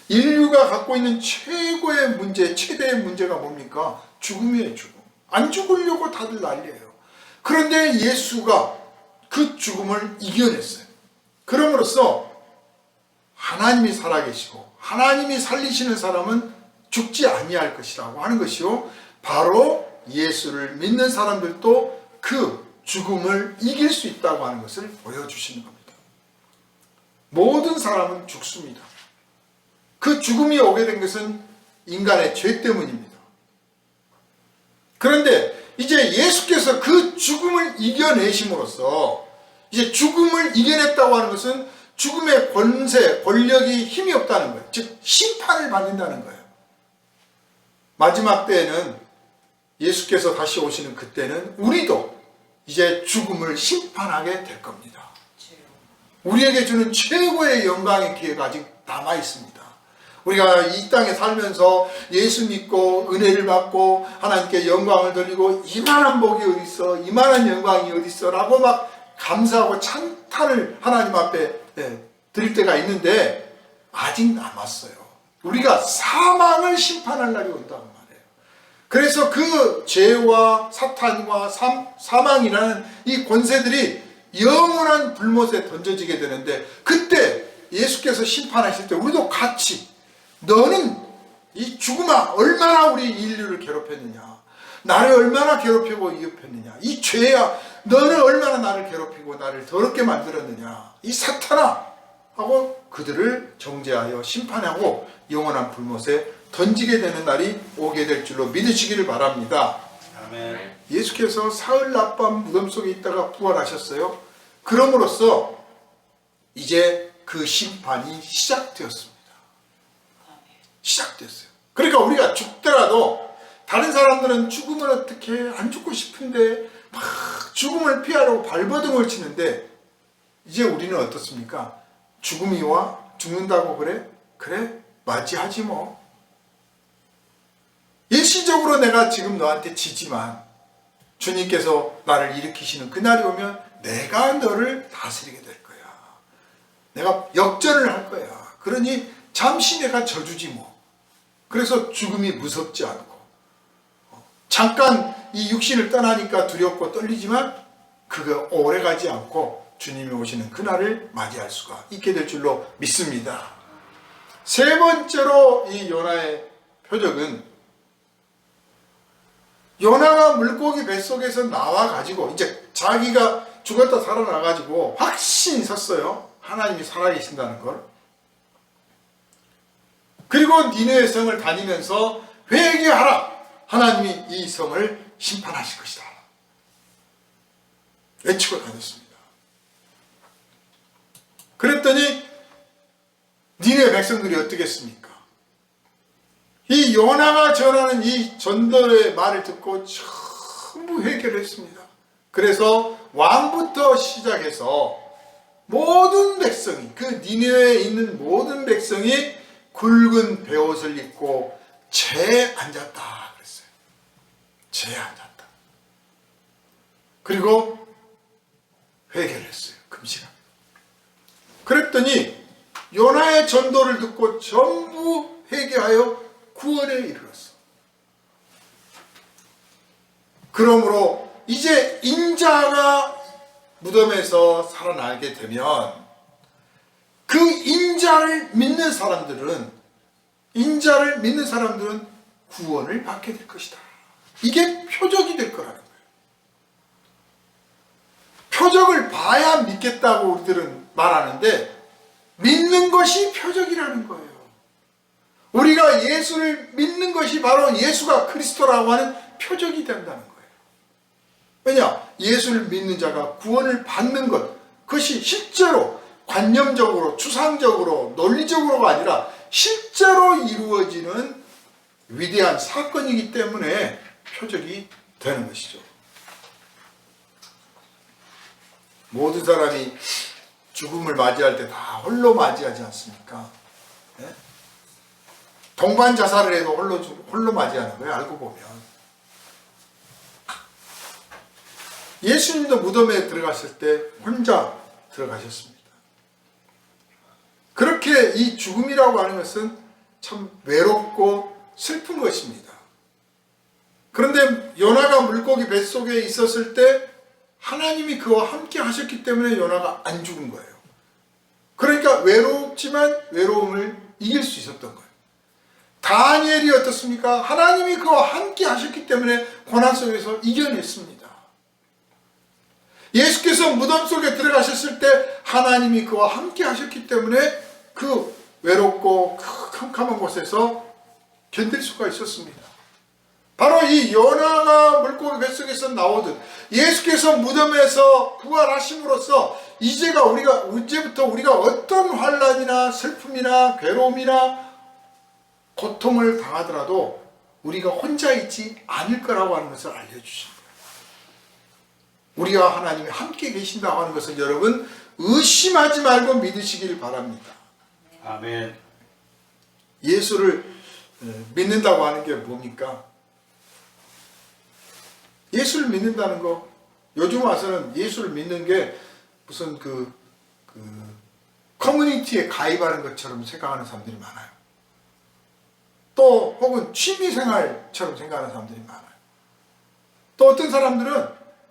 Speaker 1: 인류가 갖고 있는 최고의 문제, 최대의 문제가 뭡니까? 죽음이에요, 죽음. 안 죽으려고 다들 난리예요. 그런데 예수가 그 죽음을 이겨냈어요. 그럼으로써 하나님이 살아계시고 하나님이 살리시는 사람은 죽지 아니할 것이라고 하는 것이요, 바로 예수를 믿는 사람들도 그 죽음을 이길 수 있다고 하는 것을 보여주시는 겁니다. 모든 사람은 죽습니다. 그 죽음이 오게 된 것은 인간의 죄 때문입니다. 그런데 이제 예수께서 그 죽음을 이겨내심으로써, 이제 죽음을 이겨냈다고 하는 것은 죽음의 권세, 권력이 힘이 없다는 거예요. 즉 심판을 받는다는 거예요. 마지막 때에는, 예수께서 다시 오시는 그때는 우리도 이제 죽음을 심판하게 될 겁니다. 우리에게 주는 최고의 영광의 기회가 아직 남아 있습니다. 우리가 이 땅에 살면서 예수 믿고 은혜를 받고 하나님께 영광을 돌리고 이만한 복이 어디 있어, 이만한 영광이 어디 있어 라고 막 감사하고 찬탄을 하나님 앞에 드릴 때가 있는데, 아직 남았어요. 우리가 사망을 심판할 날이 온다고 말해요. 그래서 그 죄와 사탄과 사망이라는 이 권세들이 영원한 불못에 던져지게 되는데, 그때 예수께서 심판하실 때 우리도 같이, 너는 이 죽음아 얼마나 우리 인류를 괴롭혔느냐, 나를 얼마나 괴롭히고 위협했느냐, 이 죄야 너는 얼마나 나를 괴롭히고 나를 더럽게 만들었느냐, 이 사탄아 하고 그들을 정죄하여 심판하고 영원한 불못에 던지게 되는 날이 오게 될 줄로 믿으시기를 바랍니다.
Speaker 2: 아멘.
Speaker 1: 예수께서 사흘 낮밤 무덤 속에 있다가 부활하셨어요. 그럼으로써 이제 그 심판이 시작되었습니다. 시작됐어요. 그러니까 우리가 죽더라도, 다른 사람들은 죽으면 어떻게 안 죽고 싶은데 막 죽음을 피하려고 발버둥을 치는데, 이제 우리는 어떻습니까? 죽음이 와? 죽는다고 그래? 그래? 맞이하지 뭐. 일시적으로 내가 지금 너한테 지지만 주님께서 나를 일으키시는 그날이 오면 내가 너를 다스리게 될 거야. 내가 역전을 할 거야. 그러니 잠시 내가 져주지 뭐. 그래서 죽음이 무섭지 않고, 잠깐 이 육신을 떠나니까 두렵고 떨리지만 그거 오래가지 않고 주님이 오시는 그날을 맞이할 수가 있게 될 줄로 믿습니다. 세 번째로 이 요나의 표적은, 요나가 물고기 뱃속에서 나와가지고 이제 자기가 죽었다 살아나가지고 확신이 섰어요. 하나님이 살아계신다는 걸. 그리고 니느웨 성을 다니면서 회개하라, 하나님이 이 성을 심판하실 것이다 외치고 다녔습니다. 그랬더니 니느웨 백성들이 어떻겠습니까? 이 요나가 전하는 이 전도의 말을 듣고 전부 회개를 했습니다. 그래서 왕부터 시작해서 모든 백성이, 그 니느웨에 있는 모든 백성이 굵은 베옷을 입고 재에 앉았다 그랬어요. 재에 앉았다. 그리고 회개를 했어요. 금식합니다. 그랬더니 요나의 전도를 듣고 전부 회개하여 구원에 이르렀어. 그러므로 이제 인자가 무덤에서 살아나게 되면 그 인자를 믿는 사람들은 구원을 받게 될 것이다. 이게 표적이 될 거라는 거예요. 표적을 봐야 믿겠다고 우리들은 말하는데, 믿는 것이 표적이라는 거예요. 우리가 예수를 믿는 것이 바로 예수가 그리스도라고 하는 표적이 된다는 거예요. 왜냐? 예수를 믿는 자가 구원을 받는 것, 그것이 실제로 관념적으로, 추상적으로, 논리적으로가 아니라 실제로 이루어지는 위대한 사건이기 때문에 표적이 되는 것이죠. 모든 사람이 죽음을 맞이할 때 다 홀로 맞이하지 않습니까? 네? 동반 자살을 해도 홀로 맞이하는 거예요. 알고 보면. 예수님도 무덤에 들어갔을 때 혼자 들어가셨습니다. 그렇게 이 죽음이라고 하는 것은 참 외롭고 슬픈 것입니다. 그런데 요나가 물고기 뱃속에 있었을 때 하나님이 그와 함께 하셨기 때문에 요나가 안 죽은 거예요. 그러니까 외롭지만 외로움을 이길 수 있었던 거예요. 다니엘이 어떻습니까? 하나님이 그와 함께 하셨기 때문에 고난 속에서 이겨냈습니다. 예수께서 무덤 속에 들어가셨을 때 하나님이 그와 함께 하셨기 때문에 그 외롭고 캄캄한 곳에서 견딜 수가 있었습니다. 바로 이 요나가 물고기 뱃속에서 나오듯 예수께서 무덤에서 부활하심으로써 이제부터 우리가 어떤 환난이나 슬픔이나 괴로움이나 고통을 당하더라도 우리가 혼자 있지 않을 거라고 하는 것을 알려주십니다. 우리와 하나님이 함께 계신다고 하는 것을 여러분 의심하지 말고 믿으시길 바랍니다.
Speaker 2: 아멘.
Speaker 1: 예수를 믿는다고 하는 게 뭡니까? 예수를 믿는다는 거, 요즘 와서는 예수를 믿는 게 무슨 커뮤니티에 가입하는 것처럼 생각하는 사람들이 많아요. 또 혹은 취미생활처럼 생각하는 사람들이 많아요. 또 어떤 사람들은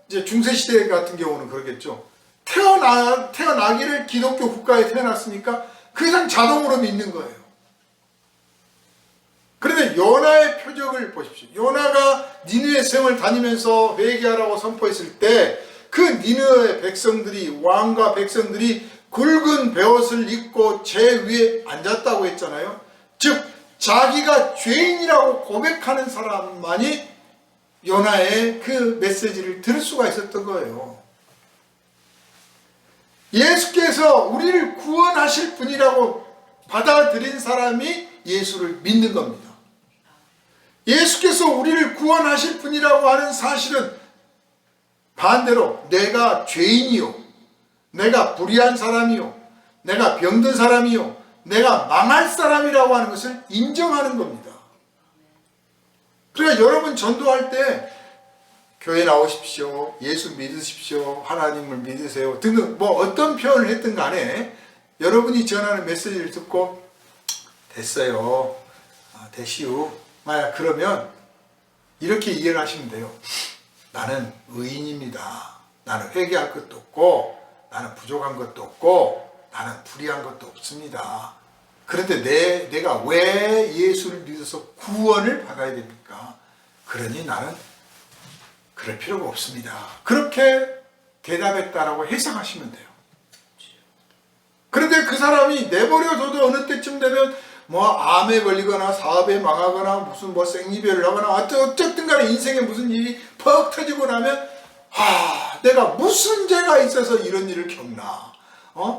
Speaker 1: 이제 중세시대 같은 경우는 그러겠죠. 태어나기를 기독교 국가에 태어났으니까 그냥 자동으로 믿는 거예요. 그런데 요나의 표적을 보십시오. 요나가 니느웨 성을 다니면서 회개하라고 선포했을 때 그 니느웨 백성들이, 왕과 백성들이 굵은 베옷을 입고 제 위에 앉았다고 했잖아요. 즉 자기가 죄인이라고 고백하는 사람만이 요나의 그 메시지를 들을 수가 있었던 거예요. 예수께서 우리를 구원하실 분이라고 받아들인 사람이 예수를 믿는 겁니다. 예수께서 우리를 구원하실 분이라고 하는 사실은 반대로 내가 죄인이요, 내가 불의한 사람이요, 내가 병든 사람이요, 내가 망할 사람이라고 하는 것을 인정하는 겁니다. 그러니까 여러분 전도할 때 교회 나오십시오, 예수 믿으십시오, 하나님을 믿으세요 등등 뭐 어떤 표현을 했든 간에 여러분이 전하는 메시지를 듣고 됐어요, 되시오, 만약 그러면 이렇게 이해를 하시면 돼요. 나는 의인입니다. 나는 회개할 것도 없고 나는 부족한 것도 없고 나는 불의한 것도 없습니다. 그런데 내가 왜 예수를 믿어서 구원을 받아야 됩니까? 그러니 나는 그럴 필요가 없습니다. 그렇게 대답했다라고 해석하시면 돼요. 그런데 그 사람이 내버려둬도 어느 때쯤 되면 암에 걸리거나 사업에 망하거나 무슨 생이별을 하거나 어쨌든 간에 인생에 무슨 일이 퍽 터지고 나면 내가 무슨 죄가 있어서 이런 일을 겪나,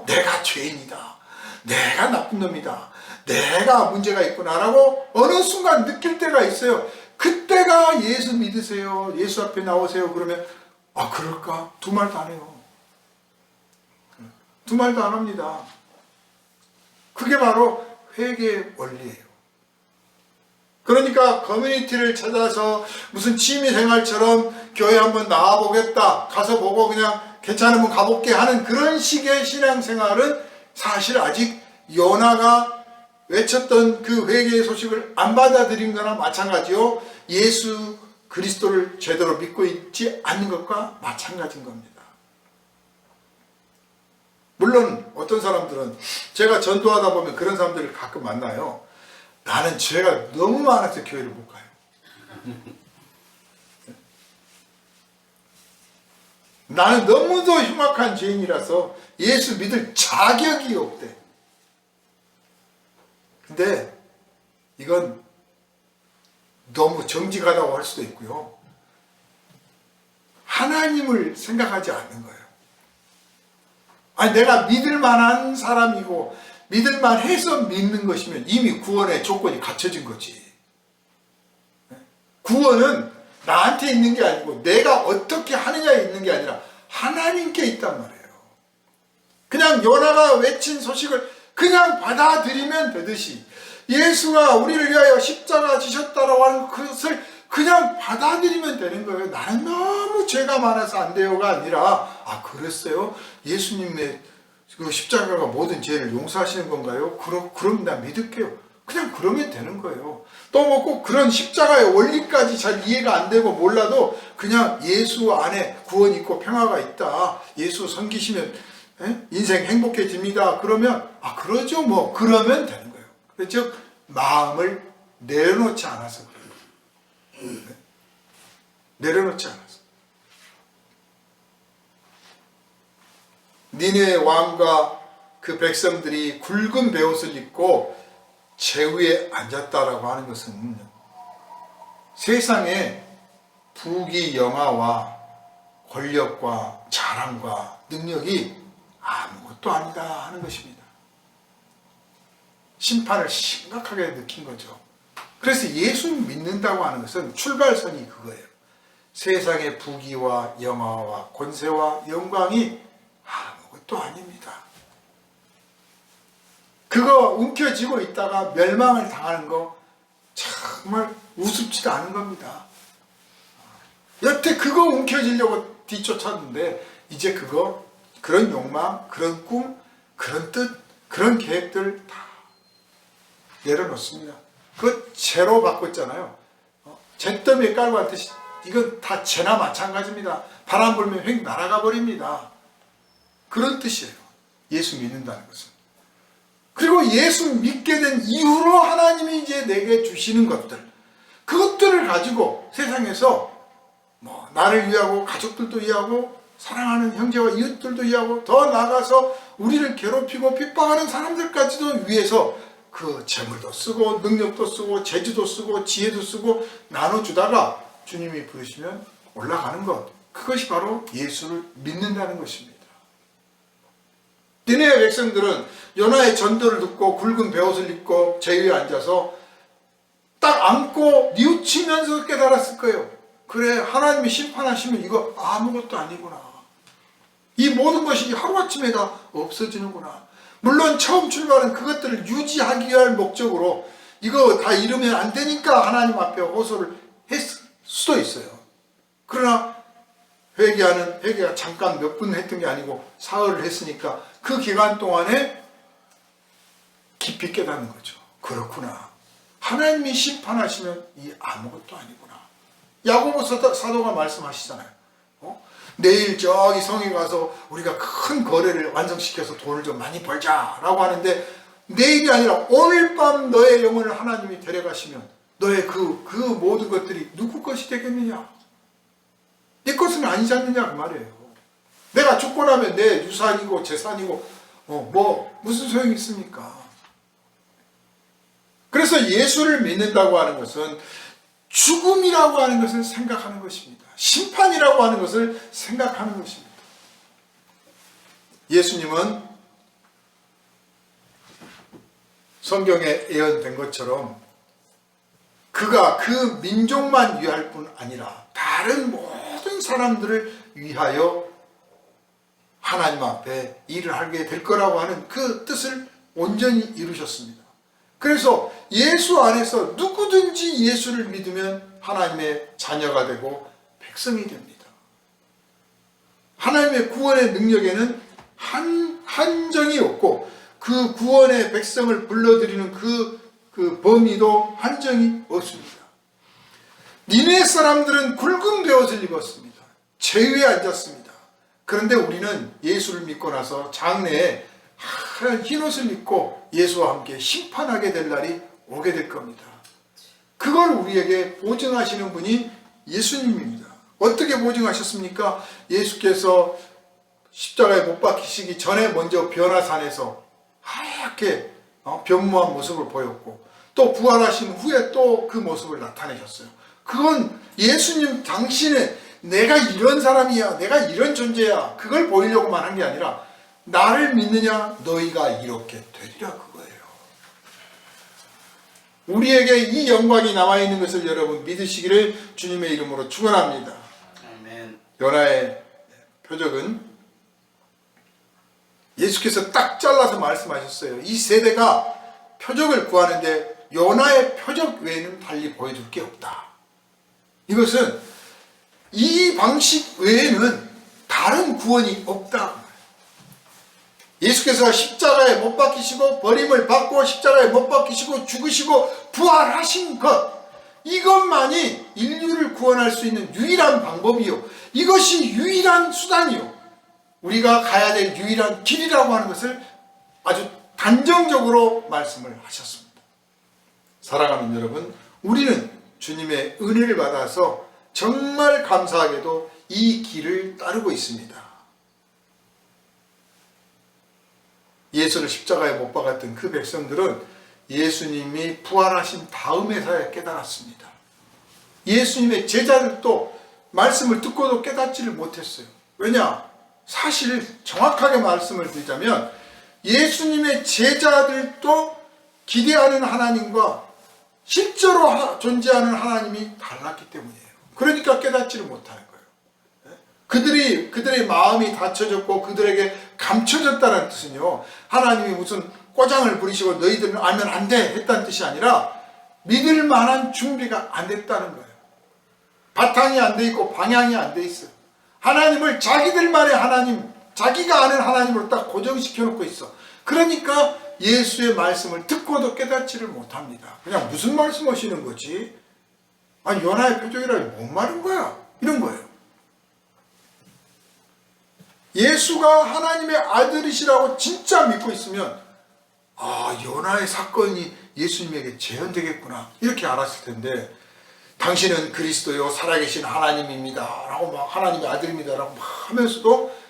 Speaker 1: 내가 죄인이다, 내가 나쁜 놈이다, 내가 문제가 있구나라고 어느 순간 느낄 때가 있어요. 그때가 예수 믿으세요, 예수 앞에 나오세요 그러면 그럴까? 두 말도 안 해요. 두 말도 안 합니다. 그게 바로 회개의 원리예요. 그러니까 커뮤니티를 찾아서 무슨 취미생활처럼 교회 한번 나와보겠다, 가서 보고 그냥 괜찮으면 가볼게 하는 그런 식의 신앙생활은 사실 아직 요나가 외쳤던 그 회개의 소식을 안 받아들인 거나 마찬가지요, 예수 그리스도를 제대로 믿고 있지 않는 것과 마찬가지인 겁니다. 물론 어떤 사람들은, 제가 전도하다 보면 그런 사람들을 가끔 만나요. 나는 죄가 너무 많아서 교회를 못 가요. 나는 너무도 흉악한 죄인이라서 예수 믿을 자격이 없대. 근데 이건 너무 정직하다고 할 수도 있고요, 하나님을 생각하지 않는 거예요. 내가 믿을 만한 사람이고 믿을 만해서 믿는 것이면 이미 구원의 조건이 갖춰진 거지. 구원은 나한테 있는 게 아니고 내가 어떻게 하느냐에 있는 게 아니라 하나님께 있단 말이에요. 그냥 요나가 외친 소식을 그냥 받아들이면 되듯이 예수가 우리를 위하여 십자가 지셨다라고 하는 것을 그냥 받아들이면 되는 거예요. 나는 너무 죄가 많아서 안 돼요가 아니라 그랬어요? 예수님의 그 십자가가 모든 죄를 용서하시는 건가요? 그럼 나 믿을게요. 그냥 그러면 되는 거예요. 또 뭐 꼭 그런 십자가의 원리까지 잘 이해가 안 되고 몰라도 그냥 예수 안에 구원이 있고 평화가 있다, 예수 섬기시면 인생 행복해집니다. 그러면 그러죠 뭐 그러면 되는 거예요. 즉 마음을 내려놓지 않아서 그래요. 내려놓지 않아서. 니네 왕과 그 백성들이 굵은 베옷을 입고 제위에 앉았다라고 하는 것은 세상에 부귀 영화와 권력과 자랑과 능력이 아무것도 아니다 하는 것입니다. 심판을 심각하게 느낀 거죠. 그래서 예수 믿는다고 하는 것은 출발선이 그거예요. 세상의 부귀와 영화와 권세와 영광이 아무것도 아닙니다. 그거 움켜쥐고 있다가 멸망을 당하는 거 정말 우습지도 않은 겁니다. 여태 그거 움켜쥐려고 뒤쫓았는데 이제 그거, 그런 욕망, 그런 꿈, 그런 뜻, 그런 계획들 다 내려놓습니다. 그거 죄로 바꿨잖아요. 잿더미에 깔고 앉듯이 이건 다 죄나 마찬가지입니다. 바람 불면 휙 날아가 버립니다. 그런 뜻이에요. 예수 믿는다는 것은. 그리고 예수 믿게 된 이후로 하나님이 이제 내게 주시는 것들, 그것들을 가지고 세상에서 나를 위하고 가족들도 위하고 사랑하는 형제와 이웃들도 위하고 더 나아가서 우리를 괴롭히고 핍박하는 사람들까지도 위해서 그 재물도 쓰고 능력도 쓰고 재주도 쓰고 지혜도 쓰고 나눠주다가 주님이 부르시면 올라가는 것, 그것이 바로 예수를 믿는다는 것입니다. 니네의 백성들은 요나의 전도를 듣고 굵은 베옷을 입고 제위에 앉아서 딱 앉고 뉘우치면서 깨달았을 거예요. 그래, 하나님이 심판하시면 이거 아무것도 아니구나. 이 모든 것이 하루아침에 다 없어지는구나. 물론 처음 출발은 그것들을 유지하기 위한 목적으로 이거 다 이루면 안 되니까 하나님 앞에 호소를 했을 수도 있어요. 그러나 회개가 잠깐 몇 분 했던 게 아니고 사흘을 했으니까 그 기간 동안에 깊이 깨닫는 거죠. 그렇구나. 하나님이 심판하시면 이 아무것도 아니구나. 야고보 사도가 말씀하시잖아요. 내일 저기 성에 가서 우리가 큰 거래를 완성시켜서 돈을 좀 많이 벌자라고 하는데 내일이 아니라 오늘 밤 너의 영혼을 하나님이 데려가시면 너의 그 모든 것들이 누구 것이 되겠느냐? 네 것은 아니지 않느냐 그 말이에요. 내가 죽고 나면 내 유산이고 재산이고 무슨 소용이 있습니까? 그래서 예수를 믿는다고 하는 것은 죽음이라고 하는 것을 생각하는 것입니다. 심판이라고 하는 것을 생각하는 것입니다. 예수님은 성경에 예언된 것처럼 그가 그 민족만 위할 뿐 아니라 다른 모든 사람들을 위하여 하나님 앞에 일을 하게 될 거라고 하는 그 뜻을 온전히 이루셨습니다. 그래서 예수 안에서 누구든지 예수를 믿으면 하나님의 자녀가 되고 백성이 됩니다. 하나님의 구원의 능력에는 한정이 없고 그 구원의 백성을 불러들이는 그 범위도 한정이 없습니다. 니네 사람들은 굵은 베옷을 입었습니다. 제위에 앉았습니다. 그런데 우리는 예수를 믿고 나서 장래에 하얀 흰옷을 입고 예수와 함께 심판하게 될 날이 오게 될 겁니다. 그걸 우리에게 보증하시는 분이 예수님입니다. 어떻게 보증하셨습니까? 예수께서 십자가에 못 박히시기 전에 먼저 변화산에서 하얗게 변모한 모습을 보였고 또 부활하신 후에 또 그 모습을 나타내셨어요. 그건 예수님 당신의 내가 이런 사람이야, 내가 이런 존재야, 그걸 보이려고만 한 게 아니라 나를 믿느냐 너희가 이렇게 되리라 그거예요. 우리에게 이 영광이 남아있는 것을 여러분 믿으시기를 주님의 이름으로 축원합니다. 아멘. 요나의 표적은 예수께서 딱 잘라서 말씀하셨어요. 이 세대가 표적을 구하는데 요나의 표적 외에는 달리 보여줄 게 없다. 이것은 이 방식 외에는 다른 구원이 없다. 예수께서 십자가에 못 박히시고 버림을 받고 십자가에 못 박히시고 죽으시고 부활하신 것, 이것만이 인류를 구원할 수 있는 유일한 방법이요, 이것이 유일한 수단이요, 우리가 가야 될 유일한 길이라고 하는 것을 아주 단정적으로 말씀을 하셨습니다. 사랑하는 여러분, 우리는 주님의 은혜를 받아서 정말 감사하게도 이 길을 따르고 있습니다. 예수를 십자가에 못 박았던 그 백성들은 예수님이 부활하신 다음에서야 깨달았습니다. 예수님의 제자들도 말씀을 듣고도 깨닫지를 못했어요. 왜냐? 사실 정확하게 말씀을 드리자면 예수님의 제자들도 기대하는 하나님과 실제로 존재하는 하나님이 달랐기 때문이에요. 그러니까 깨닫지를 못하는 거예요. 그들의 마음이 닫혀졌고 그들에게 감춰졌다는 뜻은요, 하나님이 무슨 꼬장을 부리시고 너희들은 알면 안 돼 했다는 뜻이 아니라 믿을 만한 준비가 안 됐다는 거예요. 바탕이 안 돼 있고 방향이 안 돼 있어요. 하나님을 자기들만의 하나님, 자기가 아는 하나님으로 딱 고정시켜 놓고 있어. 그러니까 예수의 말씀을 듣고도 깨닫지를 못합니다. 그냥 무슨 말씀 하시는 거지? 아니, 요나의 표적이라니 뭔 말인 거야? 이런 거예요. 예수가 하나님의 아들이시라고 진짜 믿고 있으면 요나의 사건이 예수님에게 재현되겠구나 이렇게 알았을 텐데, 당신은 그리스도요 살아계신 하나님입니다 라고 막 하나님의 아들입니다 라고 막 하면서도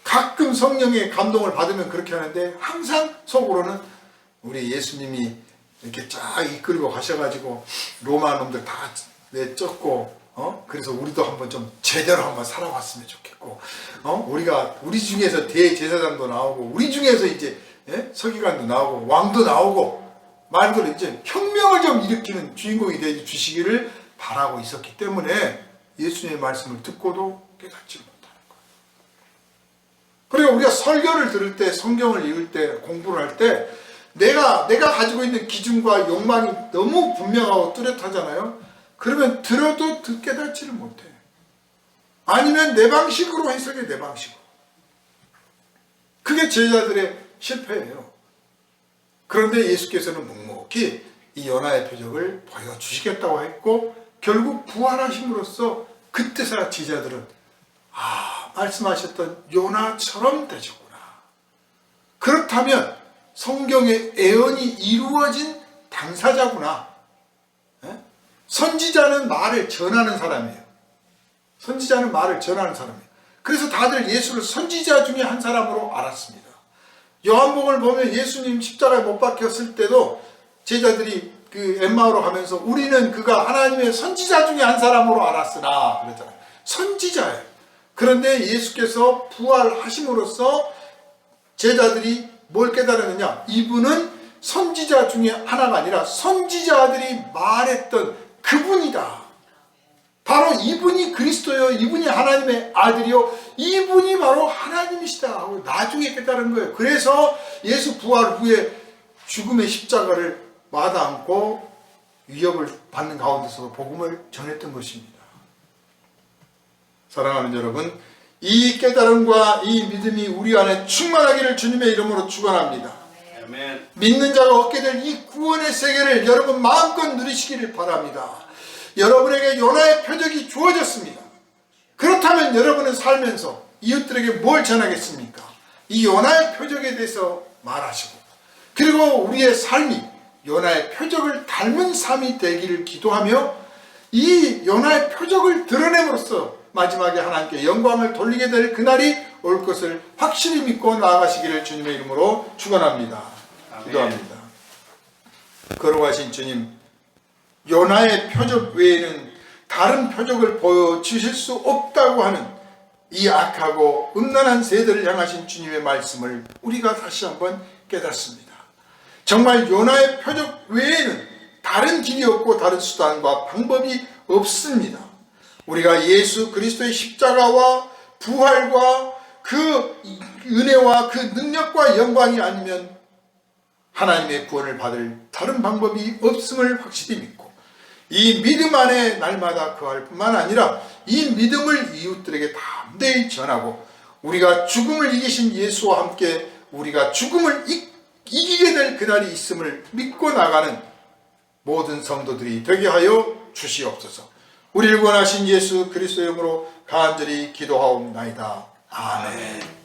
Speaker 1: 가끔 성령의 감동을 받으면 그렇게 하는데, 항상 속으로는 우리 예수님이 이렇게 쫙 이끌고 가셔가지고 로마 놈들 다 내쫓고 그래서 우리도 한번 좀 제대로 한번 살아봤으면 좋겠고, 우리 중에서 대제사장도 나오고 우리 중에서 이제 서기관도 나오고 왕도 나오고 말 그대로 이제 혁명을 좀 일으키는 주인공이 되어 주시기를 바라고 있었기 때문에 예수님의 말씀을 듣고도 깨닫지 못하는 거예요. 그리고 우리가 설교를 들을 때, 성경을 읽을 때, 공부를 할 때 내가 가지고 있는 기준과 욕망이 너무 분명하고 뚜렷하잖아요. 그러면 들어도 깨닫지를 못해. 아니면 내 방식으로 해석해, 내 방식으로. 그게 제자들의 실패예요. 그런데 예수께서는 묵묵히 이 요나의 표적을 보여주시겠다고 했고, 결국 부활하심으로써 그때서야 제자들은 말씀하셨던 요나처럼 되셨구나. 그렇다면 성경의 예언이 이루어진 당사자구나. 선지자는 말을 전하는 사람이에요. 선지자는 말을 전하는 사람이에요. 그래서 다들 예수를 선지자 중에 한 사람으로 알았습니다. 요한복음을 보면 예수님 십자가에 못 박혔을 때도 제자들이 그 엠마오로 가면서 우리는 그가 하나님의 선지자 중에 한 사람으로 알았으나 그랬잖아요. 선지자예요. 그런데 예수께서 부활하심으로써 제자들이 뭘 깨달았느냐? 이분은 선지자 중에 하나가 아니라 선지자들이 말했던 그분이다. 바로 이분이 그리스도요, 이분이 하나님의 아들이요, 이분이 바로 하나님이시다 하고 나중에 깨달은 거예요. 그래서 예수 부활 후에 죽음의 십자가를 마다않고 위협을 받는 가운데서 복음을 전했던 것입니다. 사랑하는 여러분, 이 깨달음과 이 믿음이 우리 안에 충만하기를 주님의 이름으로 축원합니다.
Speaker 2: 아멘.
Speaker 1: 믿는 자가 얻게 될 이 구원의 세계를 여러분 마음껏 누리시기를 바랍니다. 여러분에게 요나의 표적이 주어졌습니다. 그렇다면 여러분은 살면서 이웃들에게 뭘 전하겠습니까? 이 요나의 표적에 대해서 말하시고, 그리고 우리의 삶이 요나의 표적을 닮은 삶이 되기를 기도하며 이 요나의 표적을 드러냄으로써 마지막에 하나님께 영광을 돌리게 될 그날이 올 것을 확실히 믿고 나아가시기를 주님의 이름으로 축원합니다. 기도합니다. 걸어가신 주님, 요나의 표적 외에는 다른 표적을 보여주실 수 없다고 하는 이 악하고 음란한 세대를 향하신 주님의 말씀을 우리가 다시 한번 깨닫습니다. 정말 요나의 표적 외에는 다른 길이 없고 다른 수단과 방법이 없습니다. 우리가 예수 그리스도의 십자가와 부활과 그 은혜와 그 능력과 영광이 아니면 하나님의 구원을 받을 다른 방법이 없음을 확실히 믿고, 이 믿음 안에 날마다 거할 뿐만 아니라 이 믿음을 이웃들에게 담대히 전하고, 우리가 죽음을 이기신 예수와 함께 우리가 죽음을 이기게 될 그날이 있음을 믿고 나가는 모든 성도들이 되게 하여 주시옵소서. 우리를 구원하신 예수 그리스도의 이름으로 간절히 기도하옵나이다. 아멘.